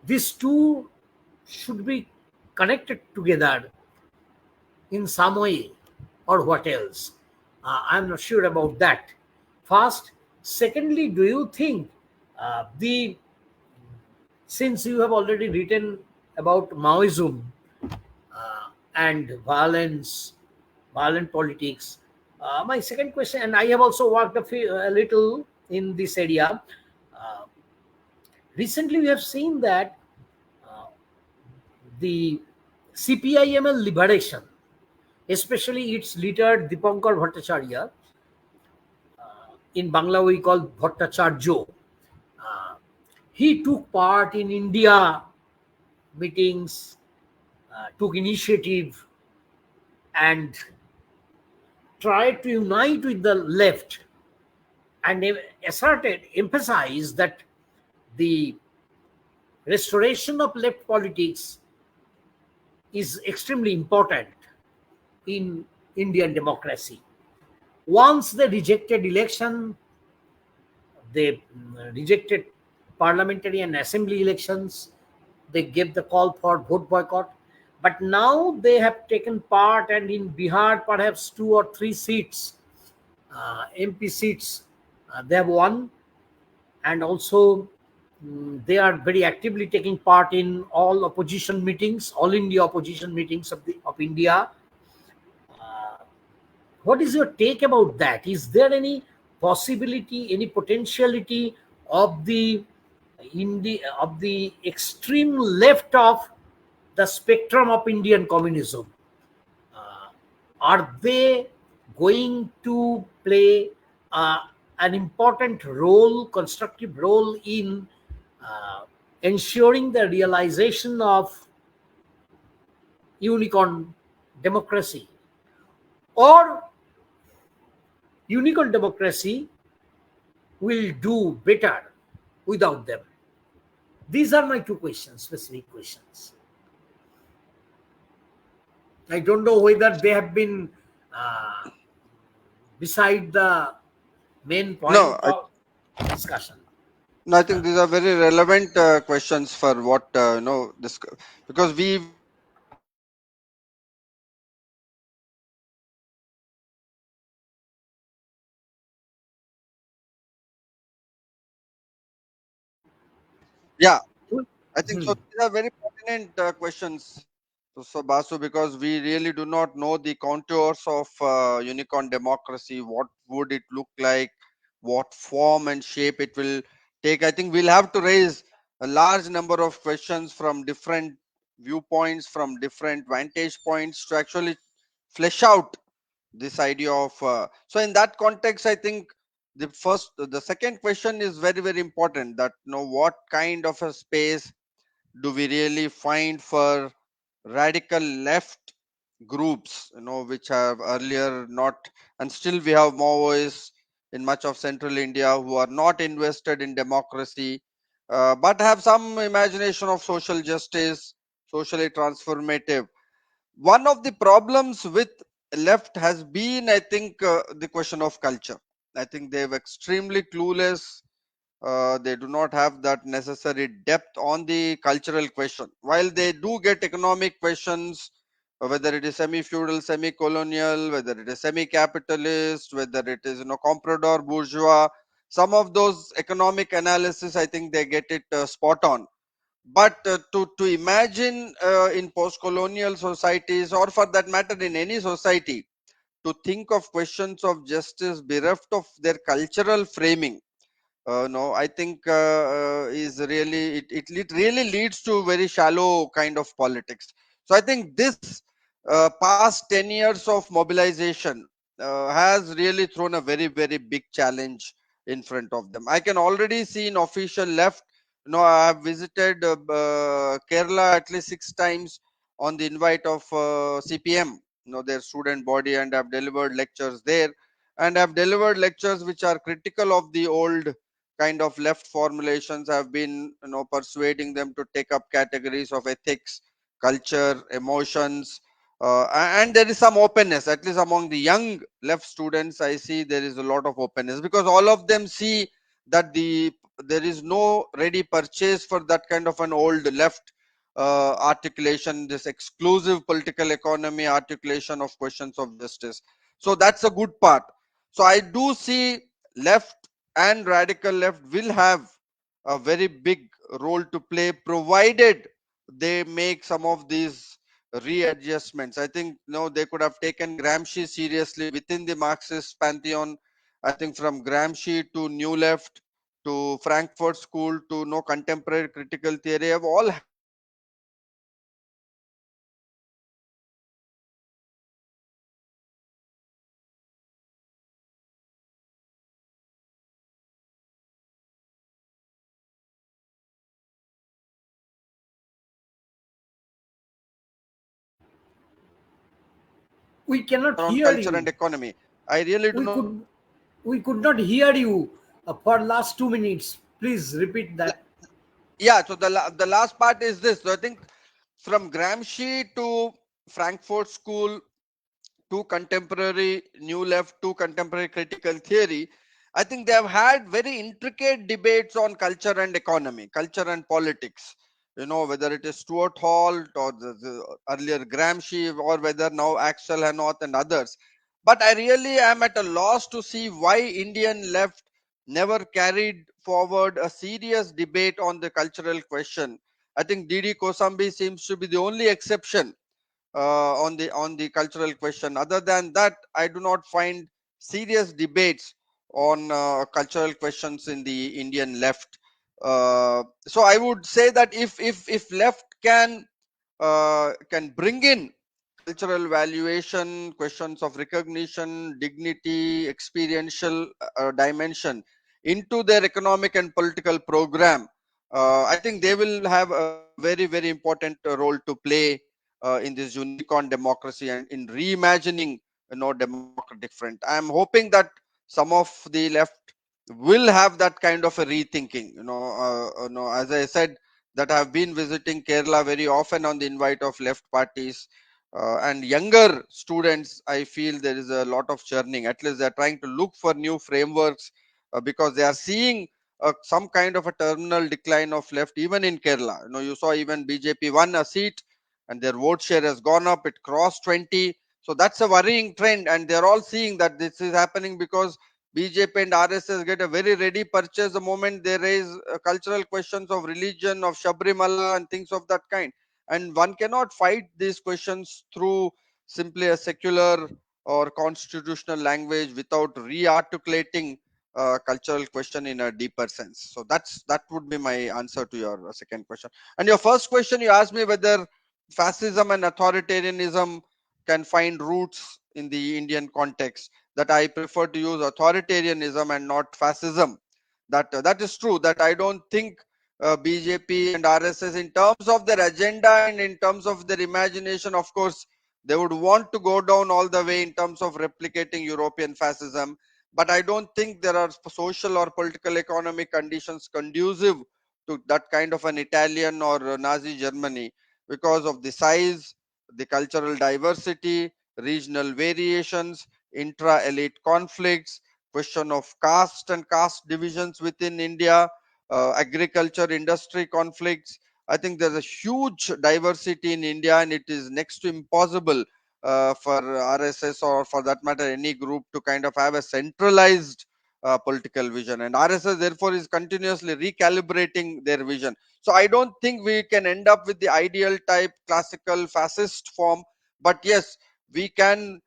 these two should be connected together in some way, or what else? I'm not sure about that. First. Secondly, do you think since you have already written about Maoism and violent politics, my second question, and I have also worked a little in this area. Recently, we have seen that the CPIML liberation, especially its leader Dipankar Bhattacharya, in Bangla we call Bhattacharya, he took part in India meetings, took initiative, and tried to unite with the left, and emphasized that the restoration of left politics is extremely important in Indian democracy. Once they rejected election, they rejected parliamentary and assembly elections, they gave the call for vote boycott. But now they have taken part, and in Bihar, perhaps 2 or 3 seats, MP seats, they have won, and also they are very actively taking part in all opposition meetings, all India opposition meetings of India. What is your take about that? Is there any possibility, any potentiality of the extreme left of the spectrum of Indian communism? Are they going to play an important role, constructive role in ensuring the realization of unicorn democracy, or unicorn democracy will do better without them? These are my two questions, specific questions. I don't know whether they have been uh, beside the main No, point of discussion. no, I think these are very relevant questions for what this, because we have yeah, I think so. These are very pertinent questions, so Basu, because we really do not know the contours of unicorn democracy. What would it look like? What form and shape it will take? I think we'll have to raise a large number of questions from different viewpoints, from different vantage points to actually flesh out this idea of. So, in that context, I think the second question is very, very important. That what kind of a space do we really find for radical left groups, which have earlier not, and still we have Maoists in much of central India who are not invested in democracy, but have some imagination of social justice, socially transformative. One of the problems with left has been, I think, the question of culture. I think they're extremely clueless. They do not have that necessary depth on the cultural question. While they do get economic questions, whether it is semi-feudal, semi-colonial, whether it is semi-capitalist, whether it is comprador, bourgeois, some of those economic analysis, I think they get it spot on. But to imagine in post-colonial societies, or for that matter in any society, to think of questions of justice bereft of their cultural framing, no, I think is really it really leads to very shallow kind of politics. So I think this past 10 years of mobilization has really thrown a very, very big challenge in front of them. I can already see in official left. I have visited Kerala at least 6 times on the invite of CPM, their student body, and have delivered lectures there, and have delivered lectures which are critical of the old kind of left formulations, have been persuading them to take up categories of ethics, culture, emotions, and there is some openness, at least among the young left students. I see there is a lot of openness, because all of them see that there is no ready purchase for that kind of an old left articulation, this exclusive political economy articulation of questions of justice. So that's a good part. So I do see left and radical left will have a very big role to play, provided they make some of these readjustments. I think they could have taken Gramsci seriously within the Marxist pantheon. I think from Gramsci to New Left to Frankfurt School to contemporary critical theory have all had We cannot around hear culture and you. economy. I really do We not. could we could not hear you for last 2 minutes. Please repeat Yeah, that. yeah, so the last part is this. So I think from Gramsci to Frankfurt School to contemporary new left to contemporary critical theory, I think they have had very intricate debates on culture and economy, culture and politics. Whether it is Stuart Hall or the earlier Gramsci, or whether now Axel Hanaut and others. But I really am at a loss to see why Indian left never carried forward a serious debate on the cultural question. I think Didi Kosambi seems to be the only exception on the cultural question. Other than that, I do not find serious debates on cultural questions in the Indian left. So I would say that if left can bring in cultural valuation, questions of recognition, dignity, experiential dimension into their economic and political program, I think they will have a very, very important role to play in this unicorn democracy and in reimagining, democratic front. I am hoping that some of the left will have that kind of a rethinking. As I said, that I have been visiting Kerala very often on the invite of left parties. And younger students, I feel there is a lot of churning. At least they are trying to look for new frameworks because they are seeing some kind of a terminal decline of left even in Kerala. You saw even BJP won a seat and their vote share has gone up. It crossed 20. So that's a worrying trend, and they're all seeing that this is happening because BJP and RSS get a very ready purchase the moment they raise cultural questions of religion, of Shabrimala, and things of that kind. And one cannot fight these questions through simply a secular or constitutional language without re-articulating cultural question in a deeper sense. So that would be my answer to your second question. And your first question, you asked me whether fascism and authoritarianism can find roots in the Indian context. That I prefer to use authoritarianism and not fascism. That is true. That I don't think BJP and RSS, in terms of their agenda and in terms of their imagination, of course, they would want to go down all the way in terms of replicating European fascism, but I don't think there are social or political economic conditions conducive to that kind of an Italian or Nazi Germany because of the size, the cultural diversity, regional variations, intra-elite conflicts, question of caste and caste divisions within India, agriculture industry conflicts. I think there's a huge diversity in India, and it is next to impossible for RSS or for that matter any group to kind of have a centralized political vision. And RSS therefore is continuously recalibrating their vision. So I don't think we can end up with the ideal type classical fascist form, but yes, we can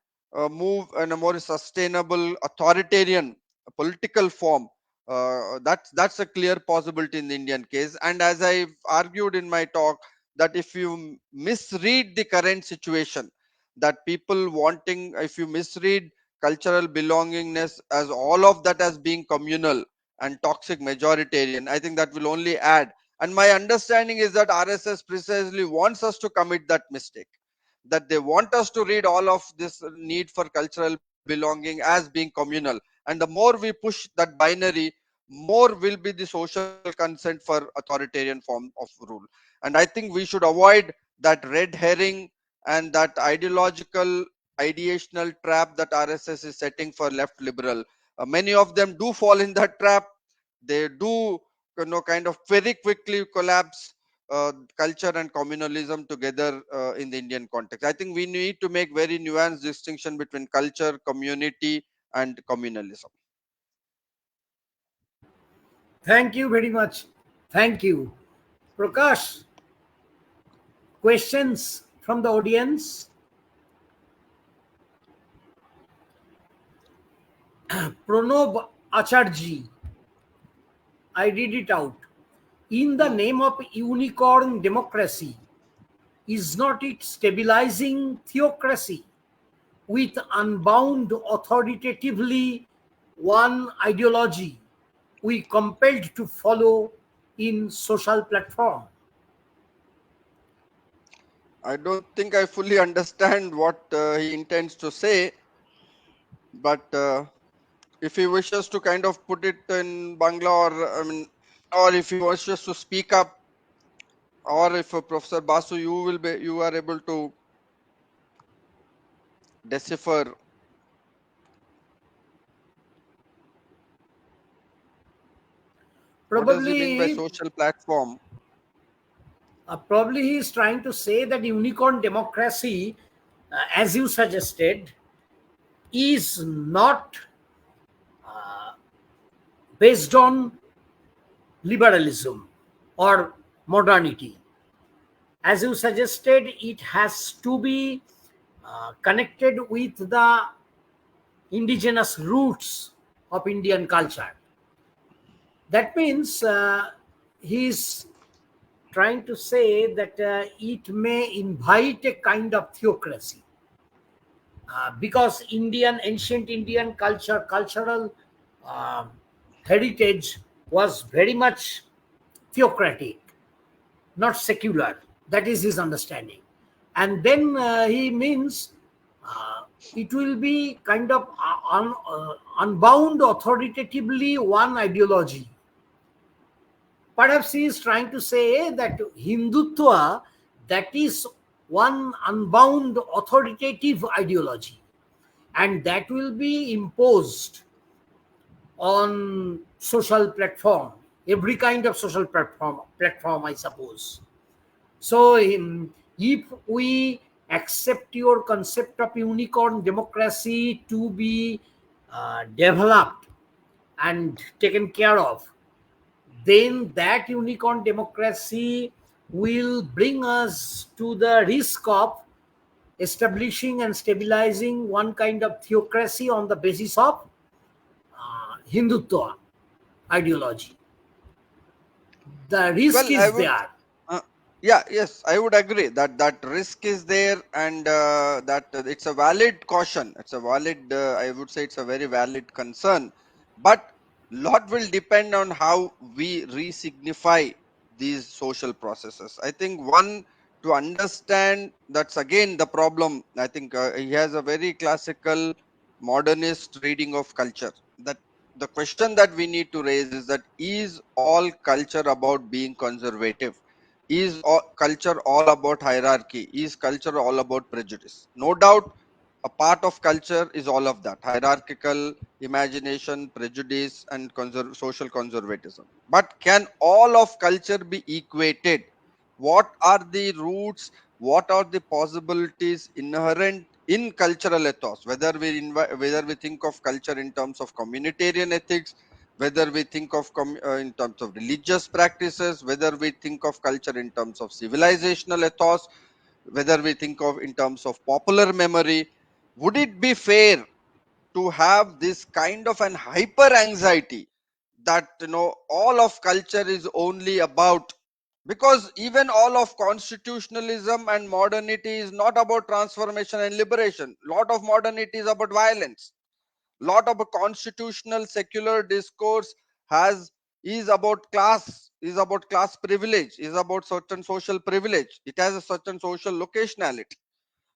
move in a more sustainable authoritarian political form. That's a clear possibility in the Indian case. And as I've argued in my talk, that if you misread the current situation, that people wanting, if you misread cultural belongingness as all of that as being communal and toxic majoritarian, I think that will only add. And my understanding is that RSS precisely wants us to commit that mistake, that they want us to read all of this need for cultural belonging as being communal. And the more we push that binary, more will be the social consent for authoritarian form of rule. And I think we should avoid that red herring and that ideological ideational trap that RSS is setting for left liberal. Many of them do fall in that trap. They do, kind of very quickly collapse culture and communalism together in the Indian context. I think we need to make very nuanced distinction between culture, community, and communalism. Thank you very much. Thank you. Prakash, questions from the audience? Pranav Acharji, I read it out. In the Hmm. name of unicorn democracy, is not it stabilizing theocracy with unbound authoritatively one ideology we compelled to follow in social platform? I don't think I fully understand what he intends to say, but if he wishes to kind of put it in Bangla, or I mean, or if he wishes to speak up, or if Professor Basu, you are able to decipher what does he mean by Probably, social platform. probably he is trying to say that unicorn democracy, as you suggested, is not based on liberalism or modernity. As you suggested, it has to be connected with the indigenous roots of Indian culture. That means he's trying to say that it may invite a kind of theocracy because ancient Indian cultural um heritage was very much theocratic, not secular. That is his understanding. And then he means uh, it will be kind of unbound authoritatively one ideology. Perhaps he is trying to say that Hindutva, that is one unbound authoritative ideology, and that will be imposed on social platform, every kind of social platform, I suppose. So, if we accept your concept of unicorn democracy to be developed and taken care of, then that unicorn democracy will bring us to the risk of establishing and stabilizing one kind of theocracy on the basis of Hindutva ideology. The risk Well, I is would, there. uh, yeah, yes, I would agree that that risk is there, and that it's a valid caution. It's a valid, I would say, it's a very valid concern. But lot will depend on how we re-signify these social processes. I think one, to understand, that's again the problem. I think he has a very classical modernist reading of culture. That the question that we need to raise is all culture about being conservative? Is all, culture all about hierarchy? Is culture all about prejudice? No doubt a part of culture is all of that: hierarchical imagination, prejudice, and social conservatism. But can all of culture be equated? What are the roots? What are the possibilities inherent in cultural ethos? Whether we think of culture in terms of communitarian ethics, whether we think of in terms of religious practices, whether we think of culture in terms of civilizational ethos, whether we think of in terms of popular memory, would it be fair to have this kind of an hyper anxiety that all of culture is only about, because even all of constitutionalism and modernity is not about transformation and liberation. Lot of modernity is about violence. Lot of a constitutional secular discourse has is about class privilege, is about certain social privilege. It has a certain social locationality.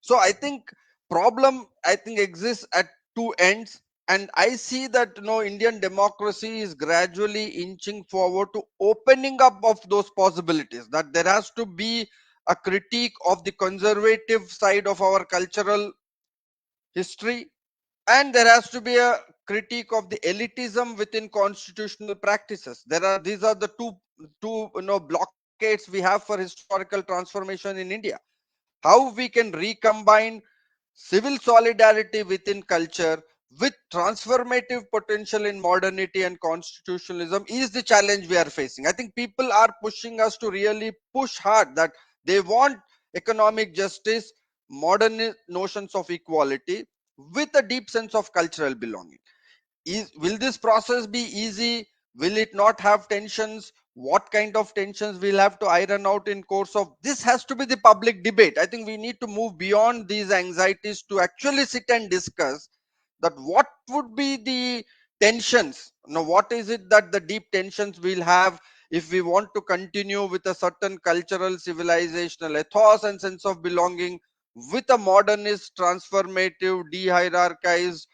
So I think problem, I think, exists at two ends. And I see that Indian democracy is gradually inching forward to opening up of those possibilities, that there has to be a critique of the conservative side of our cultural history, and there has to be a critique of the elitism within constitutional practices. These are the two blockades we have for historical transformation in India. How we can recombine civil solidarity within culture with transformative potential in modernity and constitutionalism is the challenge we are facing. I think people are pushing us to really push hard, that they want economic justice, modern notions of equality with a deep sense of cultural belonging. Will this process be easy? Will it not have tensions? What kind of tensions we'll have to iron out in course of this has to be the public debate. I think we need to move beyond these anxieties to actually sit and discuss that what would be the tensions. Now, what is it that the deep tensions we'll have if we want to continue with a certain cultural civilizational ethos and sense of belonging with a modernist transformative de-hierarchized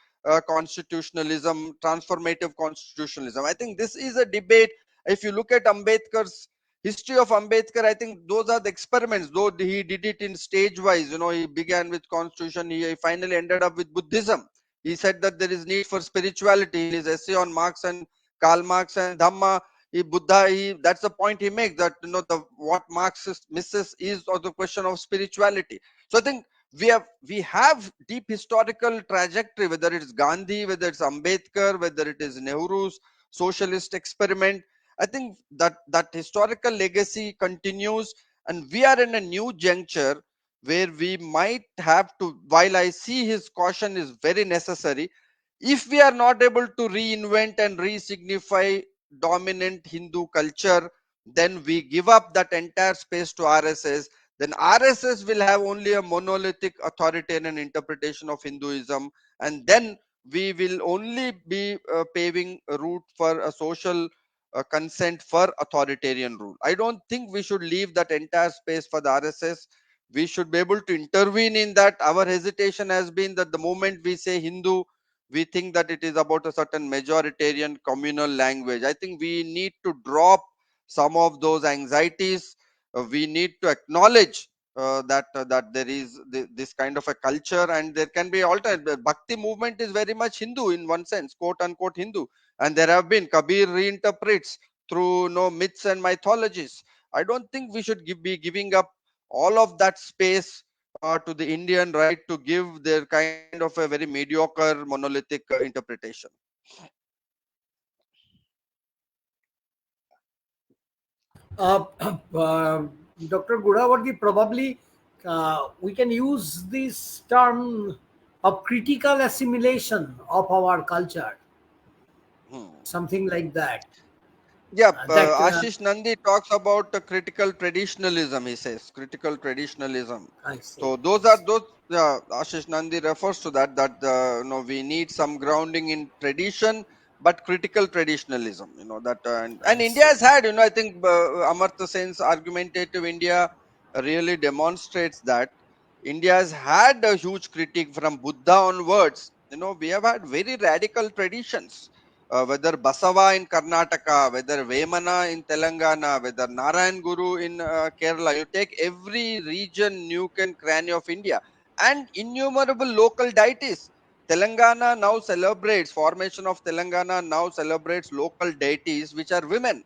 constitutionalism, transformative constitutionalism. I think this is a debate. If you look at Ambedkar's history of Ambedkar, I think those are the experiments. Though he did it in stage wise, he began with constitution, he finally ended up with Buddhism. He said that there is need for spirituality. In his essay on Marx and Karl Marx and Dhamma, that's the point he makes, that the what Marxist misses is or the question of spirituality. So I think we have deep historical trajectory, whether it's Gandhi, whether it's Ambedkar, whether it is Nehru's socialist experiment. I think that historical legacy continues, and we are in a new juncture where we might have to, while I see his caution is very necessary, if we are not able to reinvent and re-signify dominant Hindu culture, then we give up that entire space to RSS. Then RSS will have only a monolithic authoritarian interpretation of Hinduism, and then we will only be paving a route for a social consent for authoritarian rule. I don't think we should leave that entire space for the RSS. We should be able to intervene in that. Our hesitation has been that the moment we say Hindu, we think that it is about a certain majoritarian communal language. I think we need to drop some of those anxieties. We need to acknowledge that there is this kind of a culture, and there can be alternate. The Bhakti movement is very much Hindu in one sense, quote unquote Hindu, and there have been Kabir reinterprets through myths and mythologies. I don't think we should be giving up all of that space to the Indian right to give their kind of a very mediocre monolithic interpretation. Uh, Dr. Gudavarthy, probably we can use this term of critical assimilation of our culture, Hmm. something like that. Yeah, That Ashish Nandi talks about critical traditionalism. He says critical traditionalism. I see. So those I are see. those. Ashish Nandi refers to that we need some grounding in tradition, but critical traditionalism. That and I India see. has had. I think Amartya Sen's argumentative India really demonstrates that India has had a huge critique from Buddha onwards. We have had very radical traditions, whether Basava in Karnataka, whether Vemana in Telangana, whether Narayan Guru in Kerala. You take every region, nuke and cranny of India, and innumerable local deities. Telangana now celebrates formation of Telangana now celebrates local deities which are women,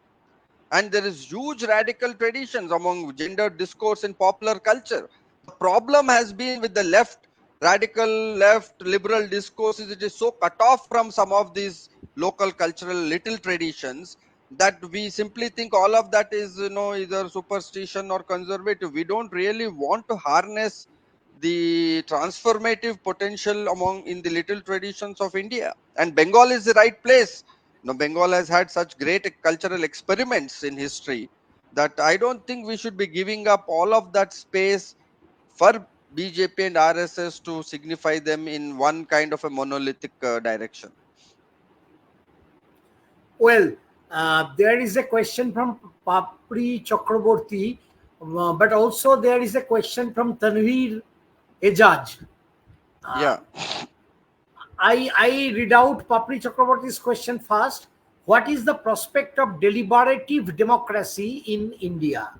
and there is huge radical traditions among gender discourse in popular culture. The problem has been with the left, radical left liberal discourse, is it is so cut off from some of these local cultural little traditions that we simply think all of that is either superstition or conservative. We don't really want to harness the transformative potential among in the little traditions of India, and Bengal is the right place. Bengal has had such great cultural experiments in history that I don't think we should be giving up all of that space for BJP and RSS to signify them in one kind of a monolithic direction. Well, there is a question from Papri Chakraborty, but also there is a question from Tanveer Ejaj. Yeah. I read out Papri Chakraborty's question first. What is the prospect of deliberative democracy in India?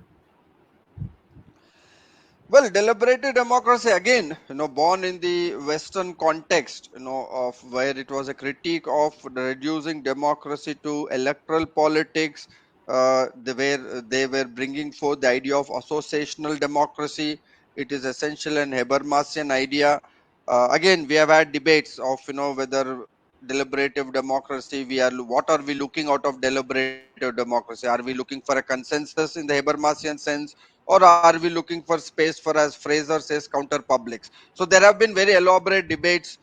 Well, deliberative democracy again, born in the Western context, of where it was a critique of reducing democracy to electoral politics, where they were bringing forth the idea of associational democracy. It is essential and Habermasian idea. Again, we have had debates of whether deliberative democracy what are we looking out of deliberative democracy? Are we looking for a consensus in the Habermasian sense, or are we looking for space for, as Fraser says, counter publics? So there have been very elaborate debates.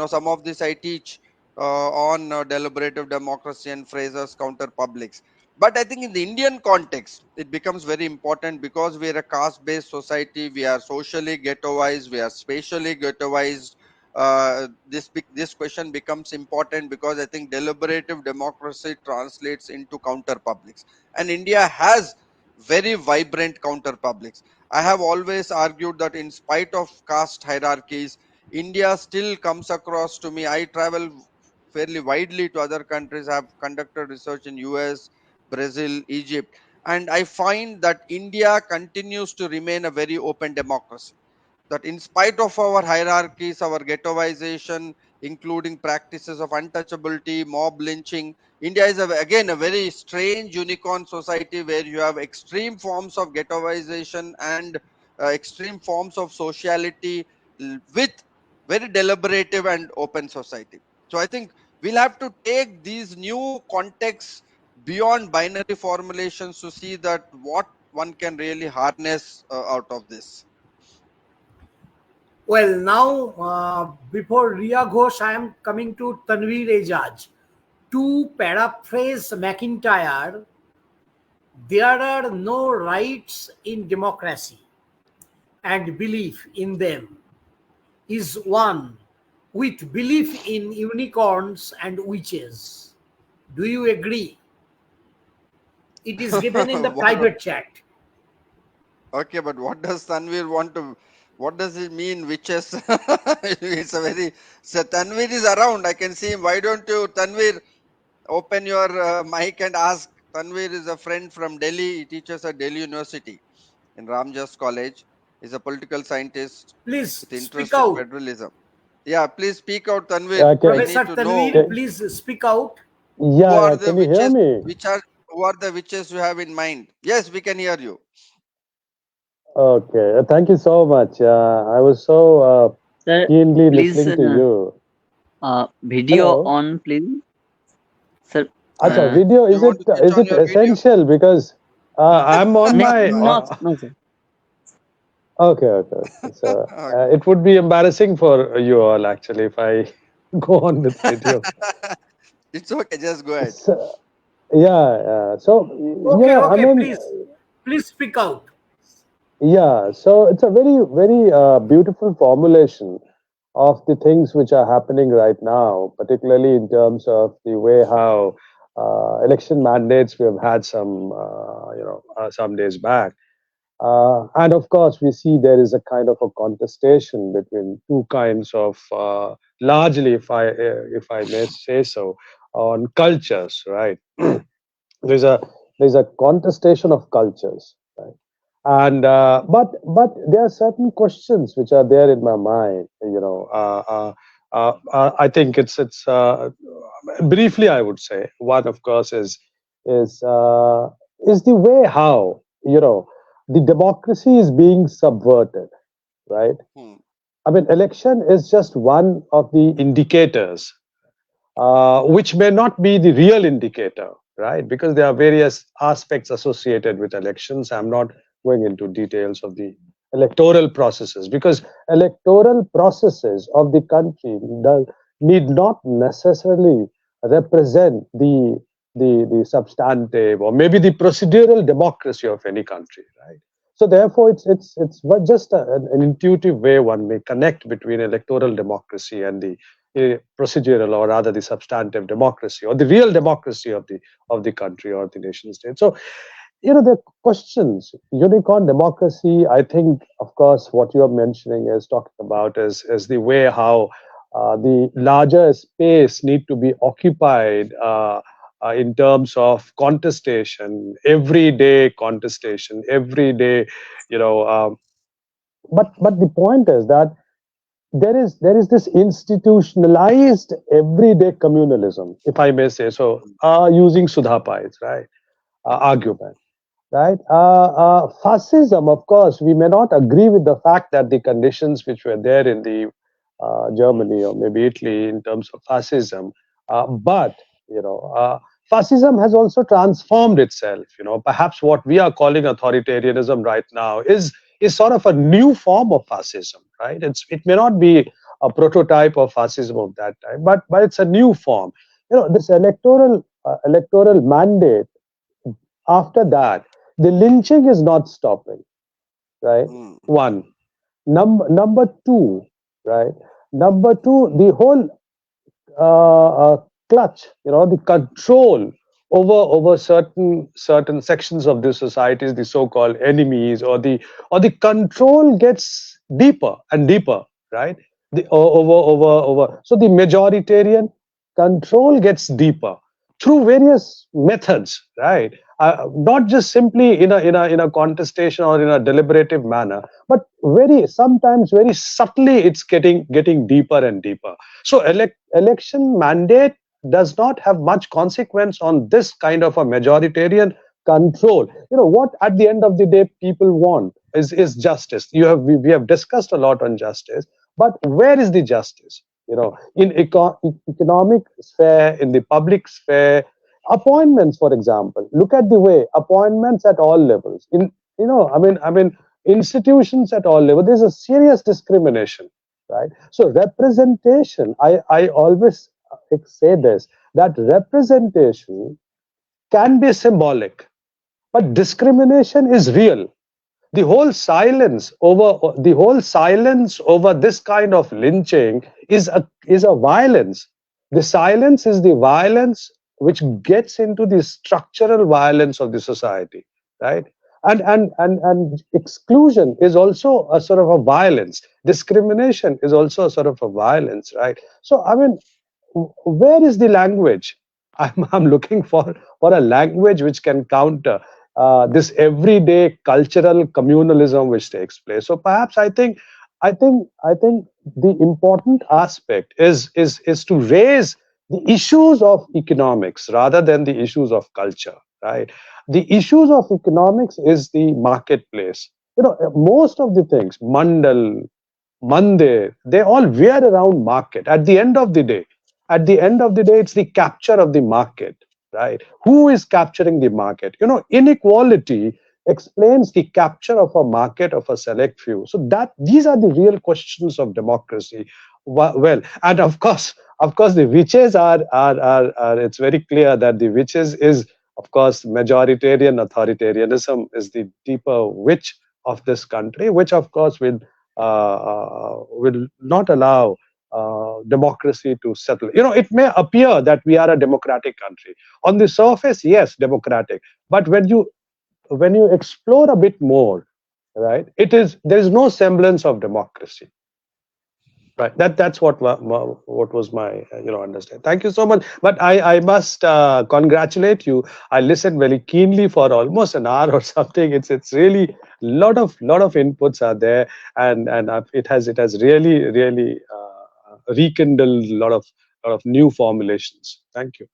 Some of this I teach on deliberative democracy and Fraser's counter publics. But I think in the Indian context, it becomes very important because we are a caste-based society. We are socially ghettoized. We are spatially ghettoized. This question becomes important because I think deliberative democracy translates into counter publics, and India has very vibrant counter publics. I have always argued that in spite of caste hierarchies, India still comes across to me. I travel fairly widely to other countries. I have conducted research in US, Brazil, Egypt, and I find that India continues to remain a very open democracy, that in spite of our hierarchies, our ghettoization, including practices of untouchability, mob lynching, India is again a very strange unicorn society where you have extreme forms of ghettoization and extreme forms of sociality with very deliberative and open society. So I think we'll have to take these new contexts beyond binary formulations to see that what one can really harness out of this. Well, now before Ria Ghosh, I am coming to Tanveer Ejaj. To paraphrase McIntyre, there are no rights in democracy, and belief in them is one with belief in unicorns and witches. Do you agree? It is given in the Wow. private chat. Okay, but what does Tanvir want to? What does it mean? Witches? It's a very. So Tanvir is around. I can see him. Why don't you, Tanvir, open your mic and ask? Tanvir is a friend from Delhi. He teaches at Delhi University in Ramjas College. He's a political scientist Please with speak interest in out. federalism. Yeah, please speak out, Tanvir. Yeah, We Professor need to know Tanvir, please speak out. who are the can you hear witches. me? Who are the witches you have in mind? Yes, we can hear you. Okay, thank you so much. I was so Sir, keenly please, listening to you. video Hello. on, please. Sir, Acha, uh, video, You want to switch is on it your video? essential? Because I'm on my. not, no, sir. Okay, okay, okay. So Okay. it would be embarrassing for you all actually if I go on with video. It's okay. Just go ahead. So, yeah, so, Okay, I okay, mean, please speak out. yeah, so it's a very, very beautiful formulation of the things which are happening right now, particularly in terms of the way how election mandates we have had some days back. And of course, we see there is a kind of a contestation between two kinds of, largely, if I may say so, on cultures, right? there's a there's a contestation of cultures, right? And but there are certain questions which are there in my mind. I think it's briefly I would say one, of course, is uh, is the way how the democracy is being subverted, right? Hmm. I mean, election is just one of the indicators, which may not be the real indicator, right? Because there are various aspects associated with elections. I'm not going into details of the electoral processes because electoral processes of the country need not necessarily represent the substantive or maybe the procedural democracy of any country, right? So therefore, it's just an intuitive way one may connect between electoral democracy and the procedural, or rather the substantive democracy or the real democracy of the country or the nation state. So the questions unicorn democracy, I think, of course, what you're mentioning is talking about is the way how the larger space need to be occupied in terms of contestation, everyday contestation, everyday, you know um, but the point is that there is this institutionalized everyday communalism, if I may say so, using Sudha Pai's right argument, right? Fascism, of course, we may not agree with the fact that the conditions which were there in the Germany or maybe Italy in terms of fascism, but fascism has also transformed itself. Perhaps what we are calling authoritarianism right now is sort of a new form of fascism, right? It may not be a prototype of fascism of that time, but it's a new form. This electoral mandate, after that, the lynching is not stopping, right? Hmm. One. Number two, right? Number two, the whole clutch, the control over certain sections of the societies, the so-called enemies, or the control gets deeper and deeper, right? Over. So the majoritarian control gets deeper through various methods, right? Not just simply in a contestation or in a deliberative manner, but sometimes very subtly, it's getting deeper and deeper. So election mandate does not have much consequence on this kind of a majoritarian control. What at the end of the day people want is justice. We have discussed a lot on justice, but where is the justice? In economic sphere, in the public sphere, appointments, for example. Look at the way appointments at all levels. I mean, institutions at all levels. There's a serious discrimination, right? So representation, I always say this, that representation can be symbolic, but discrimination is real. The whole silence over this kind of lynching is a violence. The silence is the violence which gets into the structural violence of the society, right? And exclusion is also a sort of a violence. Discrimination is also a sort of a violence, right? So I mean, where is the language? I'm looking for a language which can counter this everyday cultural communalism which takes place. So perhaps I think the important aspect is to raise the issues of economics rather than the issues of culture, right? The issues of economics is the marketplace. Most of the things, mandal, mandir, they all veer around market. At the end of the day, it's the capture of the market, right? Who is capturing the market? Inequality explains the capture of a market of a select few. So that these are the real questions of democracy. Well, and of course, the witches are. It's very clear that the witches is, of course, majoritarian authoritarianism is the deeper witch of this country, which of course will not allow democracy to settle. It may appear that we are a democratic country. On the surface, yes, democratic. But when you explore a bit more, right, there is no semblance of democracy. Right. That's what was my understand. Thank you so much. But I must congratulate you. I listened very keenly for almost an hour or something. It's really lot of inputs are there, and it has really rekindled a lot of new formulations. Thank you.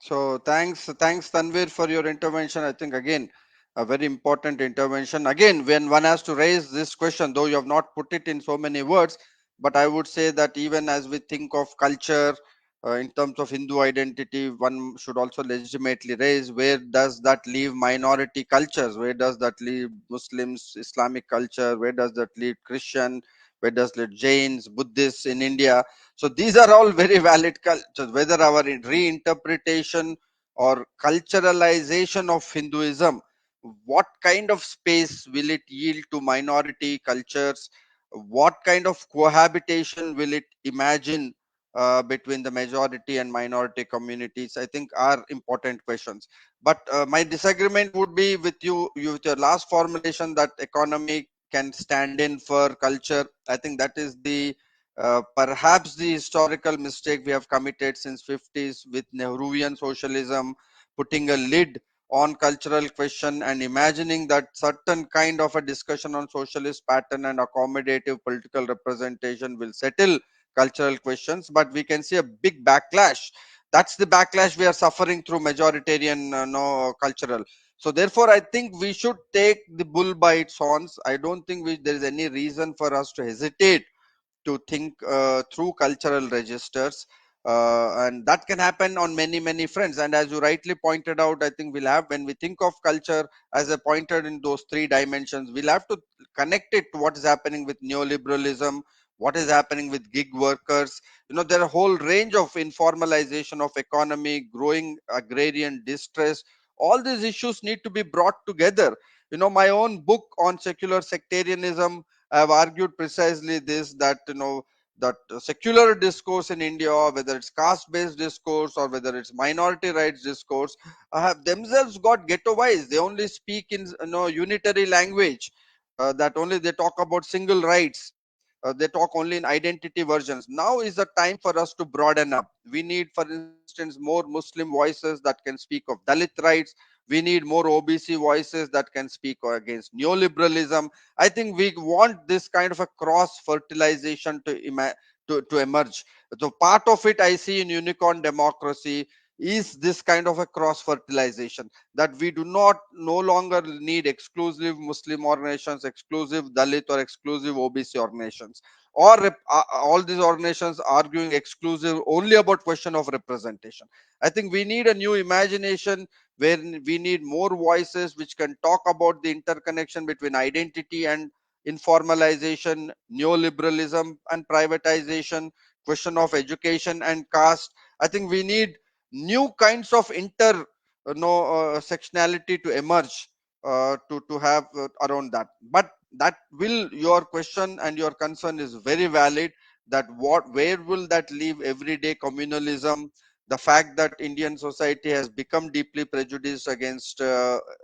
So thanks Tanvir for your intervention. I think again a very important intervention. Again, when one has to raise this question, though you have not put it in so many words, but I would say that even as we think of culture in terms of Hindu identity, one should also legitimately raise where does that leave minority cultures? Where does that leave Muslims, Islamic culture? Where does that leave Christian? Where does it leave Jains, Buddhists in India? So these are all very valid cultures. Whether our reinterpretation or culturalization of Hinduism, what kind of space will it yield to minority cultures? What kind of cohabitation will it imagine between the majority and minority communities? I think are important questions. But my disagreement would be with you with your last formulation that economy can stand in for culture. I think that is the perhaps the historical mistake we have committed since 50s with Nehruvian socialism, putting a lid on cultural question and imagining that certain kind of a discussion on socialist pattern and accommodative political representation will settle cultural questions. But we can see a big backlash. That's the backlash we are suffering through majoritarian no cultural. So therefore I think we should take the bull by its horns. I don't think there is any reason for us to hesitate to think through cultural registers, and that can happen on many fronts. And as you rightly pointed out, I think we'll have, when we think of culture as a pointed in those three dimensions, we'll have to connect it to what is happening with neoliberalism, what is happening with gig workers. There are a whole range of informalization of economy, growing agrarian distress. All these issues need to be brought together. My own book on secular sectarianism, I have argued precisely this, that that secular discourse in India, whether it's caste-based discourse or whether it's minority rights discourse, have themselves got ghettoized. They only speak in unitary language. That only they talk about single rights. They talk only in identity versions. Now is the time for us to broaden up. We need, for instance, more Muslim voices that can speak of Dalit rights. We need more OBC voices that can speak against neoliberalism. I think we want this kind of a cross fertilization to emerge. So part of it I see in unicorn democracy is this kind of a cross fertilization, that we do not no longer need exclusive Muslim organizations, exclusive Dalit or exclusive OBC organizations, or all these organizations arguing exclusive only about question of representation. I think we need a new imagination where we need more voices which can talk about the interconnection between identity and informalization, neoliberalism and privatization, question of education and caste. I think we need new kinds of sectionality to emerge, to have around that. But that will, your question and your concern is very valid, that where will that leave everyday communalism, the fact that Indian society has become deeply prejudiced against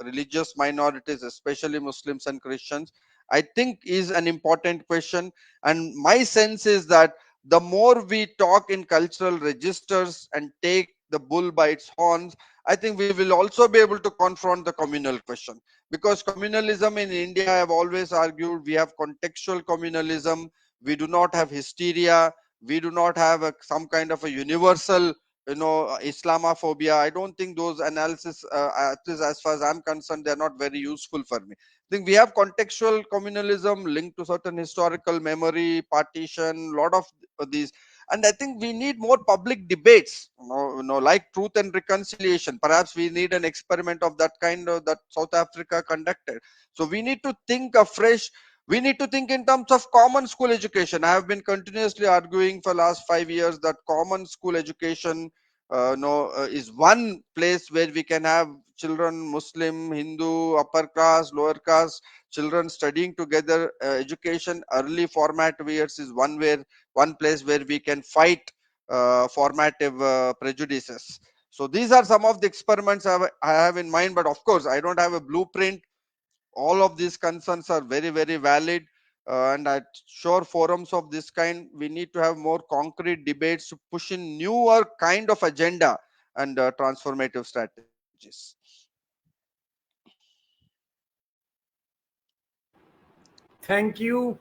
religious minorities, especially Muslims and Christians, I think is an important question. And my sense is that the more we talk in cultural registers and take the bull by its horns, I think we will also be able to confront the communal question. Because communalism in India, I have always argued, we have contextual communalism, we do not have hysteria, we do not have some kind of a universal, Islamophobia. I don't think those analysis, at least as far as I'm concerned, they're not very useful for me. I think we have contextual communalism linked to certain historical memory, partition, lot of these. And I think we need more public debates, like truth and reconciliation. Perhaps we need an experiment of that kind of that South Africa conducted. So we need to think afresh. We need to think in terms of common school education. I have been continuously arguing for last 5 years that common school education is one place where we can have children, Muslim, Hindu, upper caste, lower caste, children studying together. Education early formative years is one place where we can fight formative prejudices. So these are some of the experiments I have in mind, but of course I don't have a blueprint. All of these concerns are very, very valid, and at sure forums of this kind we need to have more concrete debates to push in newer kind of agenda and transformative strategies. Thank you,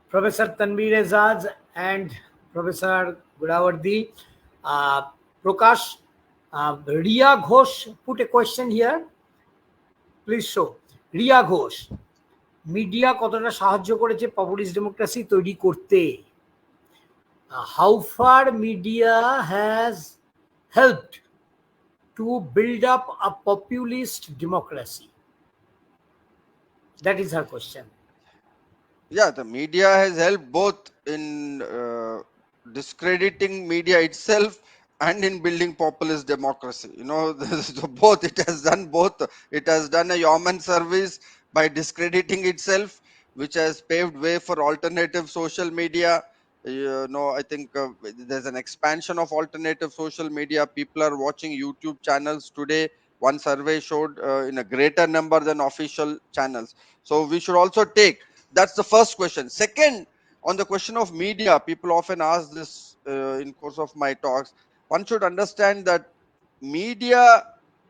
Professor Tanveer Azaz and Professor Gudavarthy. Uh, Prakash, Riya Ghosh put a question here. Please show. Riya Ghosh, media কতটা সাহায্য করেছে populist democracy তৈরি করতে? How far media has helped to build up a populist democracy? That is her question. Yeah, the media has helped both in discrediting media itself and in building populist democracy. Both. It has done both. It has done a yeoman service by discrediting itself, which has paved way for alternative social media. I think there's an expansion of alternative social media. People are watching YouTube channels today. One survey showed in a greater number than official channels. So we should also take. That's the first question. Second, on the question of media, people often ask this in course of my talks. One should understand that media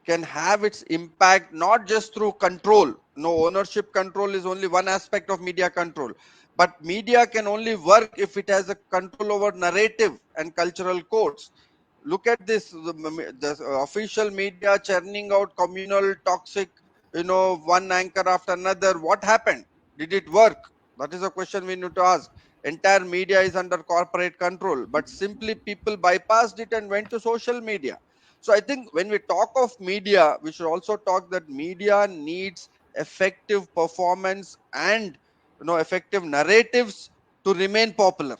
can have its impact not just through control. No, ownership control is only one aspect of media control, but media can only work if it has a control over narrative and cultural codes. Look at this, the official media churning out communal toxic, one anchor after another. What happened? Did it work? That is a question we need to ask. Entire media is under corporate control, but simply people bypassed it and went to social media. So I think when we talk of media, we should also talk that media needs effective performance and effective narratives to remain popular.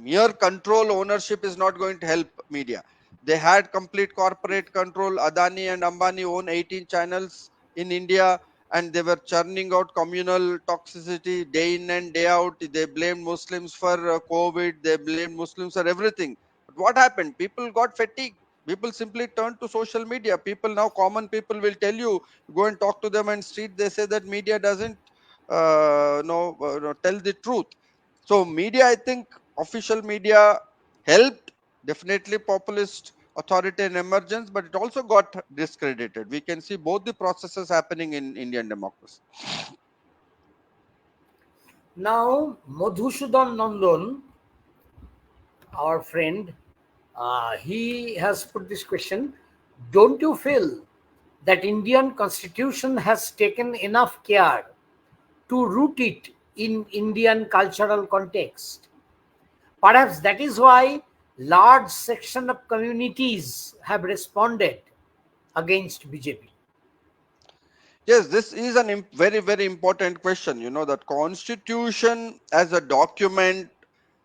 Mere control ownership is not going to help media. They had complete corporate control. Adani and Ambani own 18 channels in India, and they were churning out communal toxicity day in and day out. They blamed Muslims for COVID. They blamed Muslims for everything. But what happened? People got fatigued. People simply turned to social media. People now, common people will tell you, go and talk to them on street. They say that media doesn't tell the truth. So media, I think official media helped definitely populist authoritarian emergence, but it also got discredited. We can see both the processes happening in Indian democracy. Now, Madhusudan Nandan, our friend, he has put this question. Don't you feel that Indian constitution has taken enough care to root it in Indian cultural context? Perhaps that is why large section of communities have responded against BJP. Yes, this is an very, very important question. That constitution as a document,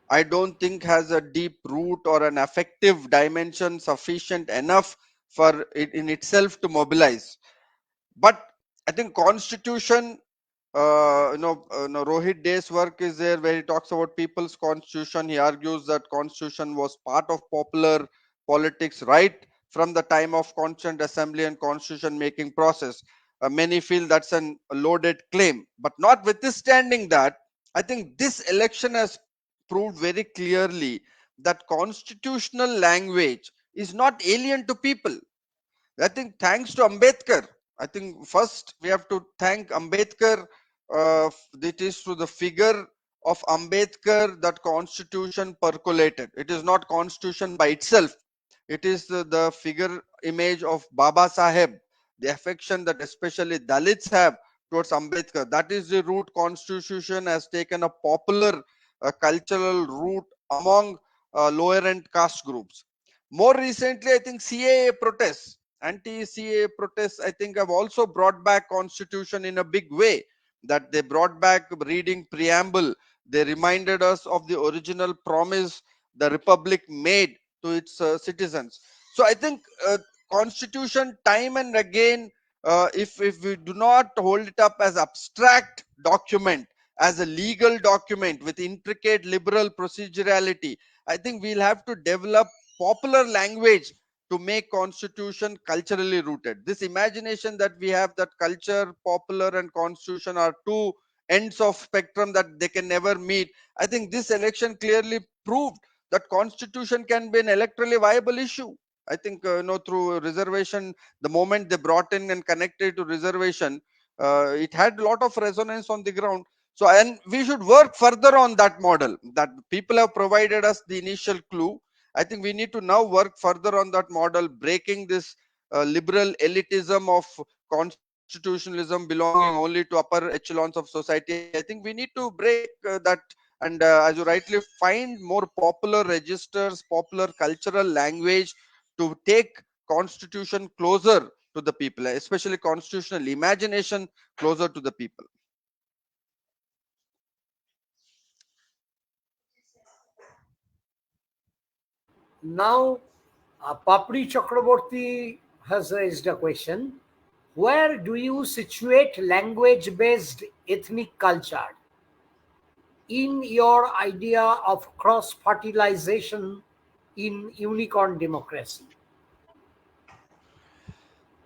I don't think has a deep root or an effective dimension sufficient enough for it in itself to mobilize. But I think constitution, Rohit Day's work is there where he talks about people's constitution. He argues that constitution was part of popular politics right from the time of constant assembly and constitution making process. Many feel that's a loaded claim, but notwithstanding that, I think this election has proved very clearly that constitutional language is not alien to people. I think thanks to Ambedkar, I think first we have to thank Ambedkar. It is through the figure of Ambedkar that constitution percolated. It is not constitution by itself. It is the figure image of Baba Saheb, the affection that especially Dalits have towards Ambedkar. That is the root constitution has taken a popular cultural root among lower end caste groups. More recently, I think CAA protests, anti-CAA protests, I think have also brought back constitution in a big way. That they brought back reading preamble. They reminded us of the original promise the republic made to its citizens. So I think constitution time and again, if we do not hold it up as abstract document, as a legal document with intricate liberal procedurality, I think we'll have to develop popular language to make constitution culturally rooted. This imagination that we have that culture, popular and constitution are two ends of spectrum that they can never meet, I think this election clearly proved that constitution can be an electorally viable issue. I think through reservation, the moment they brought in and connected to reservation, it had a lot of resonance on the ground. So, and we should work further on that model. That people have provided us the initial clue. I think we need to now work further on that model, breaking this liberal elitism of constitutionalism belonging only to upper echelons of society. I think we need to break that, and as you rightly find, more popular registers, popular cultural language to take constitution closer to the people, especially constitutional imagination closer to the people. Now, Papri Chakraborty has raised a question. Where do you situate language based ethnic culture in your idea of cross fertilization in unicorn democracy?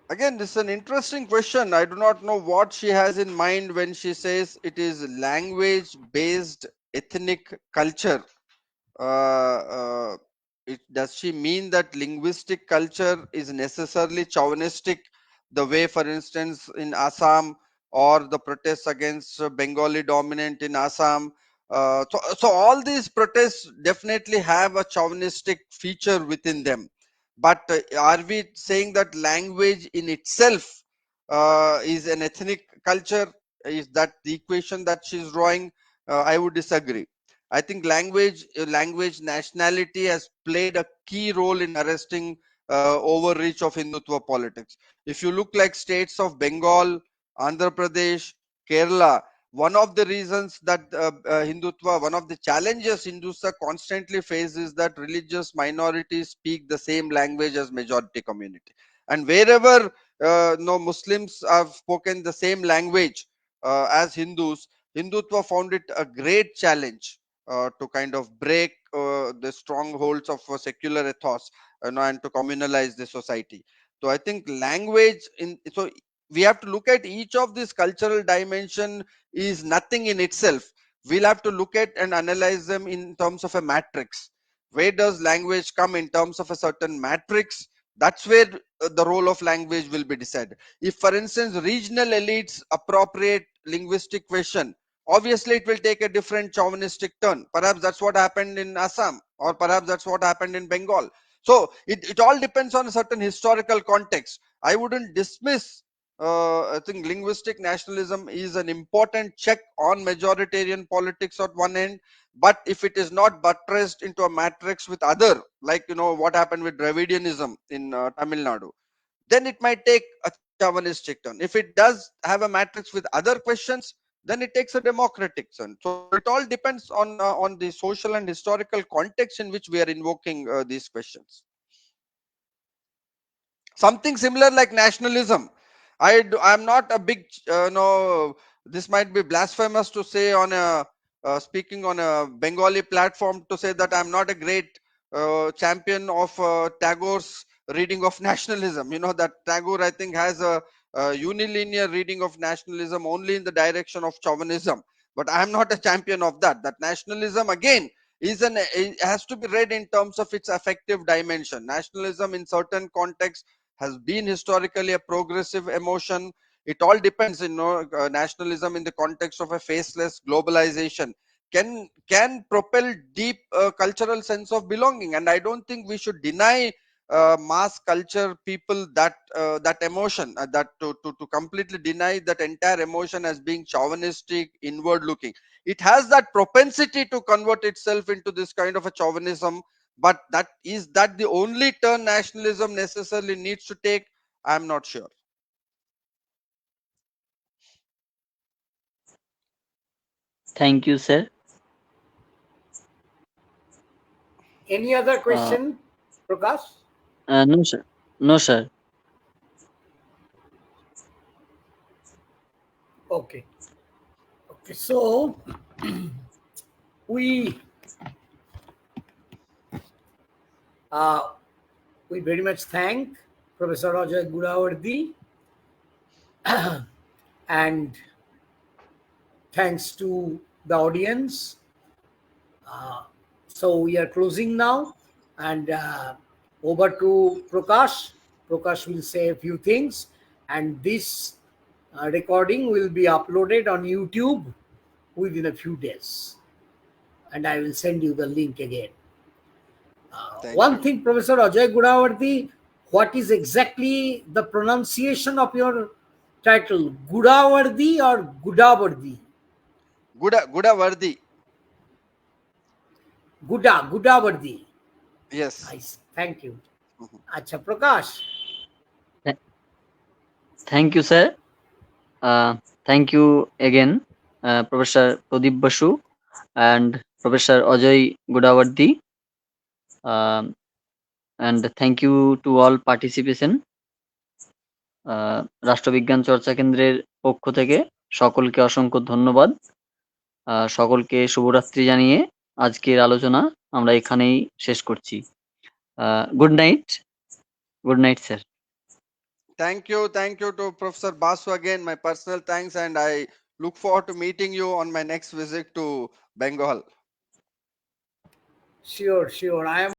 Again, this is an interesting question. I do not know what she has in mind when she says it is language based ethnic culture. Does she mean that linguistic culture is necessarily chauvinistic, the way, for instance, in Assam, or the protests against Bengali dominant in Assam? So all these protests definitely have a chauvinistic feature within them. But are we saying that language in itself is an ethnic culture? Is that the equation that she's drawing? I would disagree. I think language nationality has played a key role in arresting overreach of Hindutva politics. If you look like states of Bengal, Andhra Pradesh, Kerala, one of the reasons that Hindutva, one of the challenges Hindutva constantly face is that religious minorities speak the same language as majority community, and wherever no Muslims have spoken the same language as Hindus, Hindutva found it a great challenge to kind of break the strongholds of secular ethos, and to communalize the society. So I think language in so we have to look at each of these cultural dimension is nothing in itself. We'll have to look at and analyze them in terms of a matrix. Where does language come in terms of a certain matrix? That's where the role of language will be decided. If, for instance, regional elites appropriate linguistic question, obviously it will take a different chauvinistic turn. Perhaps that's what happened in Assam, or perhaps that's what happened in Bengal. So it all depends on a certain historical context. I wouldn't dismiss, I think linguistic nationalism is an important check on majoritarian politics at one end, but if it is not buttressed into a matrix with other, like what happened with Dravidianism in Tamil Nadu, then it might take a chauvinistic turn. If it does have a matrix with other questions, then it takes a democratic turn. So it all depends on the social and historical context in which we are invoking these questions. Something similar like nationalism. I'm not a big no. This might be blasphemous to say on a speaking on a Bengali platform, to say that I'm not a great champion of Tagore's reading of nationalism. You know that Tagore, I think, has a unilinear reading of nationalism only in the direction of chauvinism. But I am not a champion of that. That nationalism again it has to be read in terms of its affective dimension. Nationalism in certain contexts has been historically a progressive emotion. It all depends, nationalism in the context of a faceless globalization can propel deep cultural sense of belonging, and I don't think we should deny mass culture people that emotion, that to completely deny that entire emotion as being chauvinistic, inward looking. It has that propensity to convert itself into this kind of a chauvinism, but that the only turn nationalism necessarily needs to take? I'm not sure. Thank you, sir. Any other Uh, question, Prakash? no, sir. No, sir. Okay. Okay. So we uh, we very much thank Professor Ajay Gudavarthy, and thanks to the audience. Uh, so we are closing now, and over to Prakash. Prakash will say a few things, and this recording will be uploaded on YouTube within a few days, and I will send you the link again. Thank One you. thing, Professor Ajay Gudavarthy, what is exactly the pronunciation of your title? Gudavarthy or Gudavarthy? Gudavarthy. Gudavarthy. Yes. Nice. Thank you. Mhm. Acha Prakash. Th- Thank you, sir. Uh, Thank you again, Professor Pradip Basu and Professor Ajay Gudavarthy. Um, and thank you to all participation. রাষ্ট্রবিজ্ঞান চর্চা কেন্দ্রের পক্ষ থেকে সকলকে অসংখ্য ধন্যবাদ। সকলকে শুভরাত্রি জানিয়ে আজকের আলোচনা আমরা এখানেই শেষ করছি। Good night. Good night, sir. Thank you to Professor Basu again. My personal thanks, and I look forward to meeting you on my next visit to Bengal. Sure, sure. I am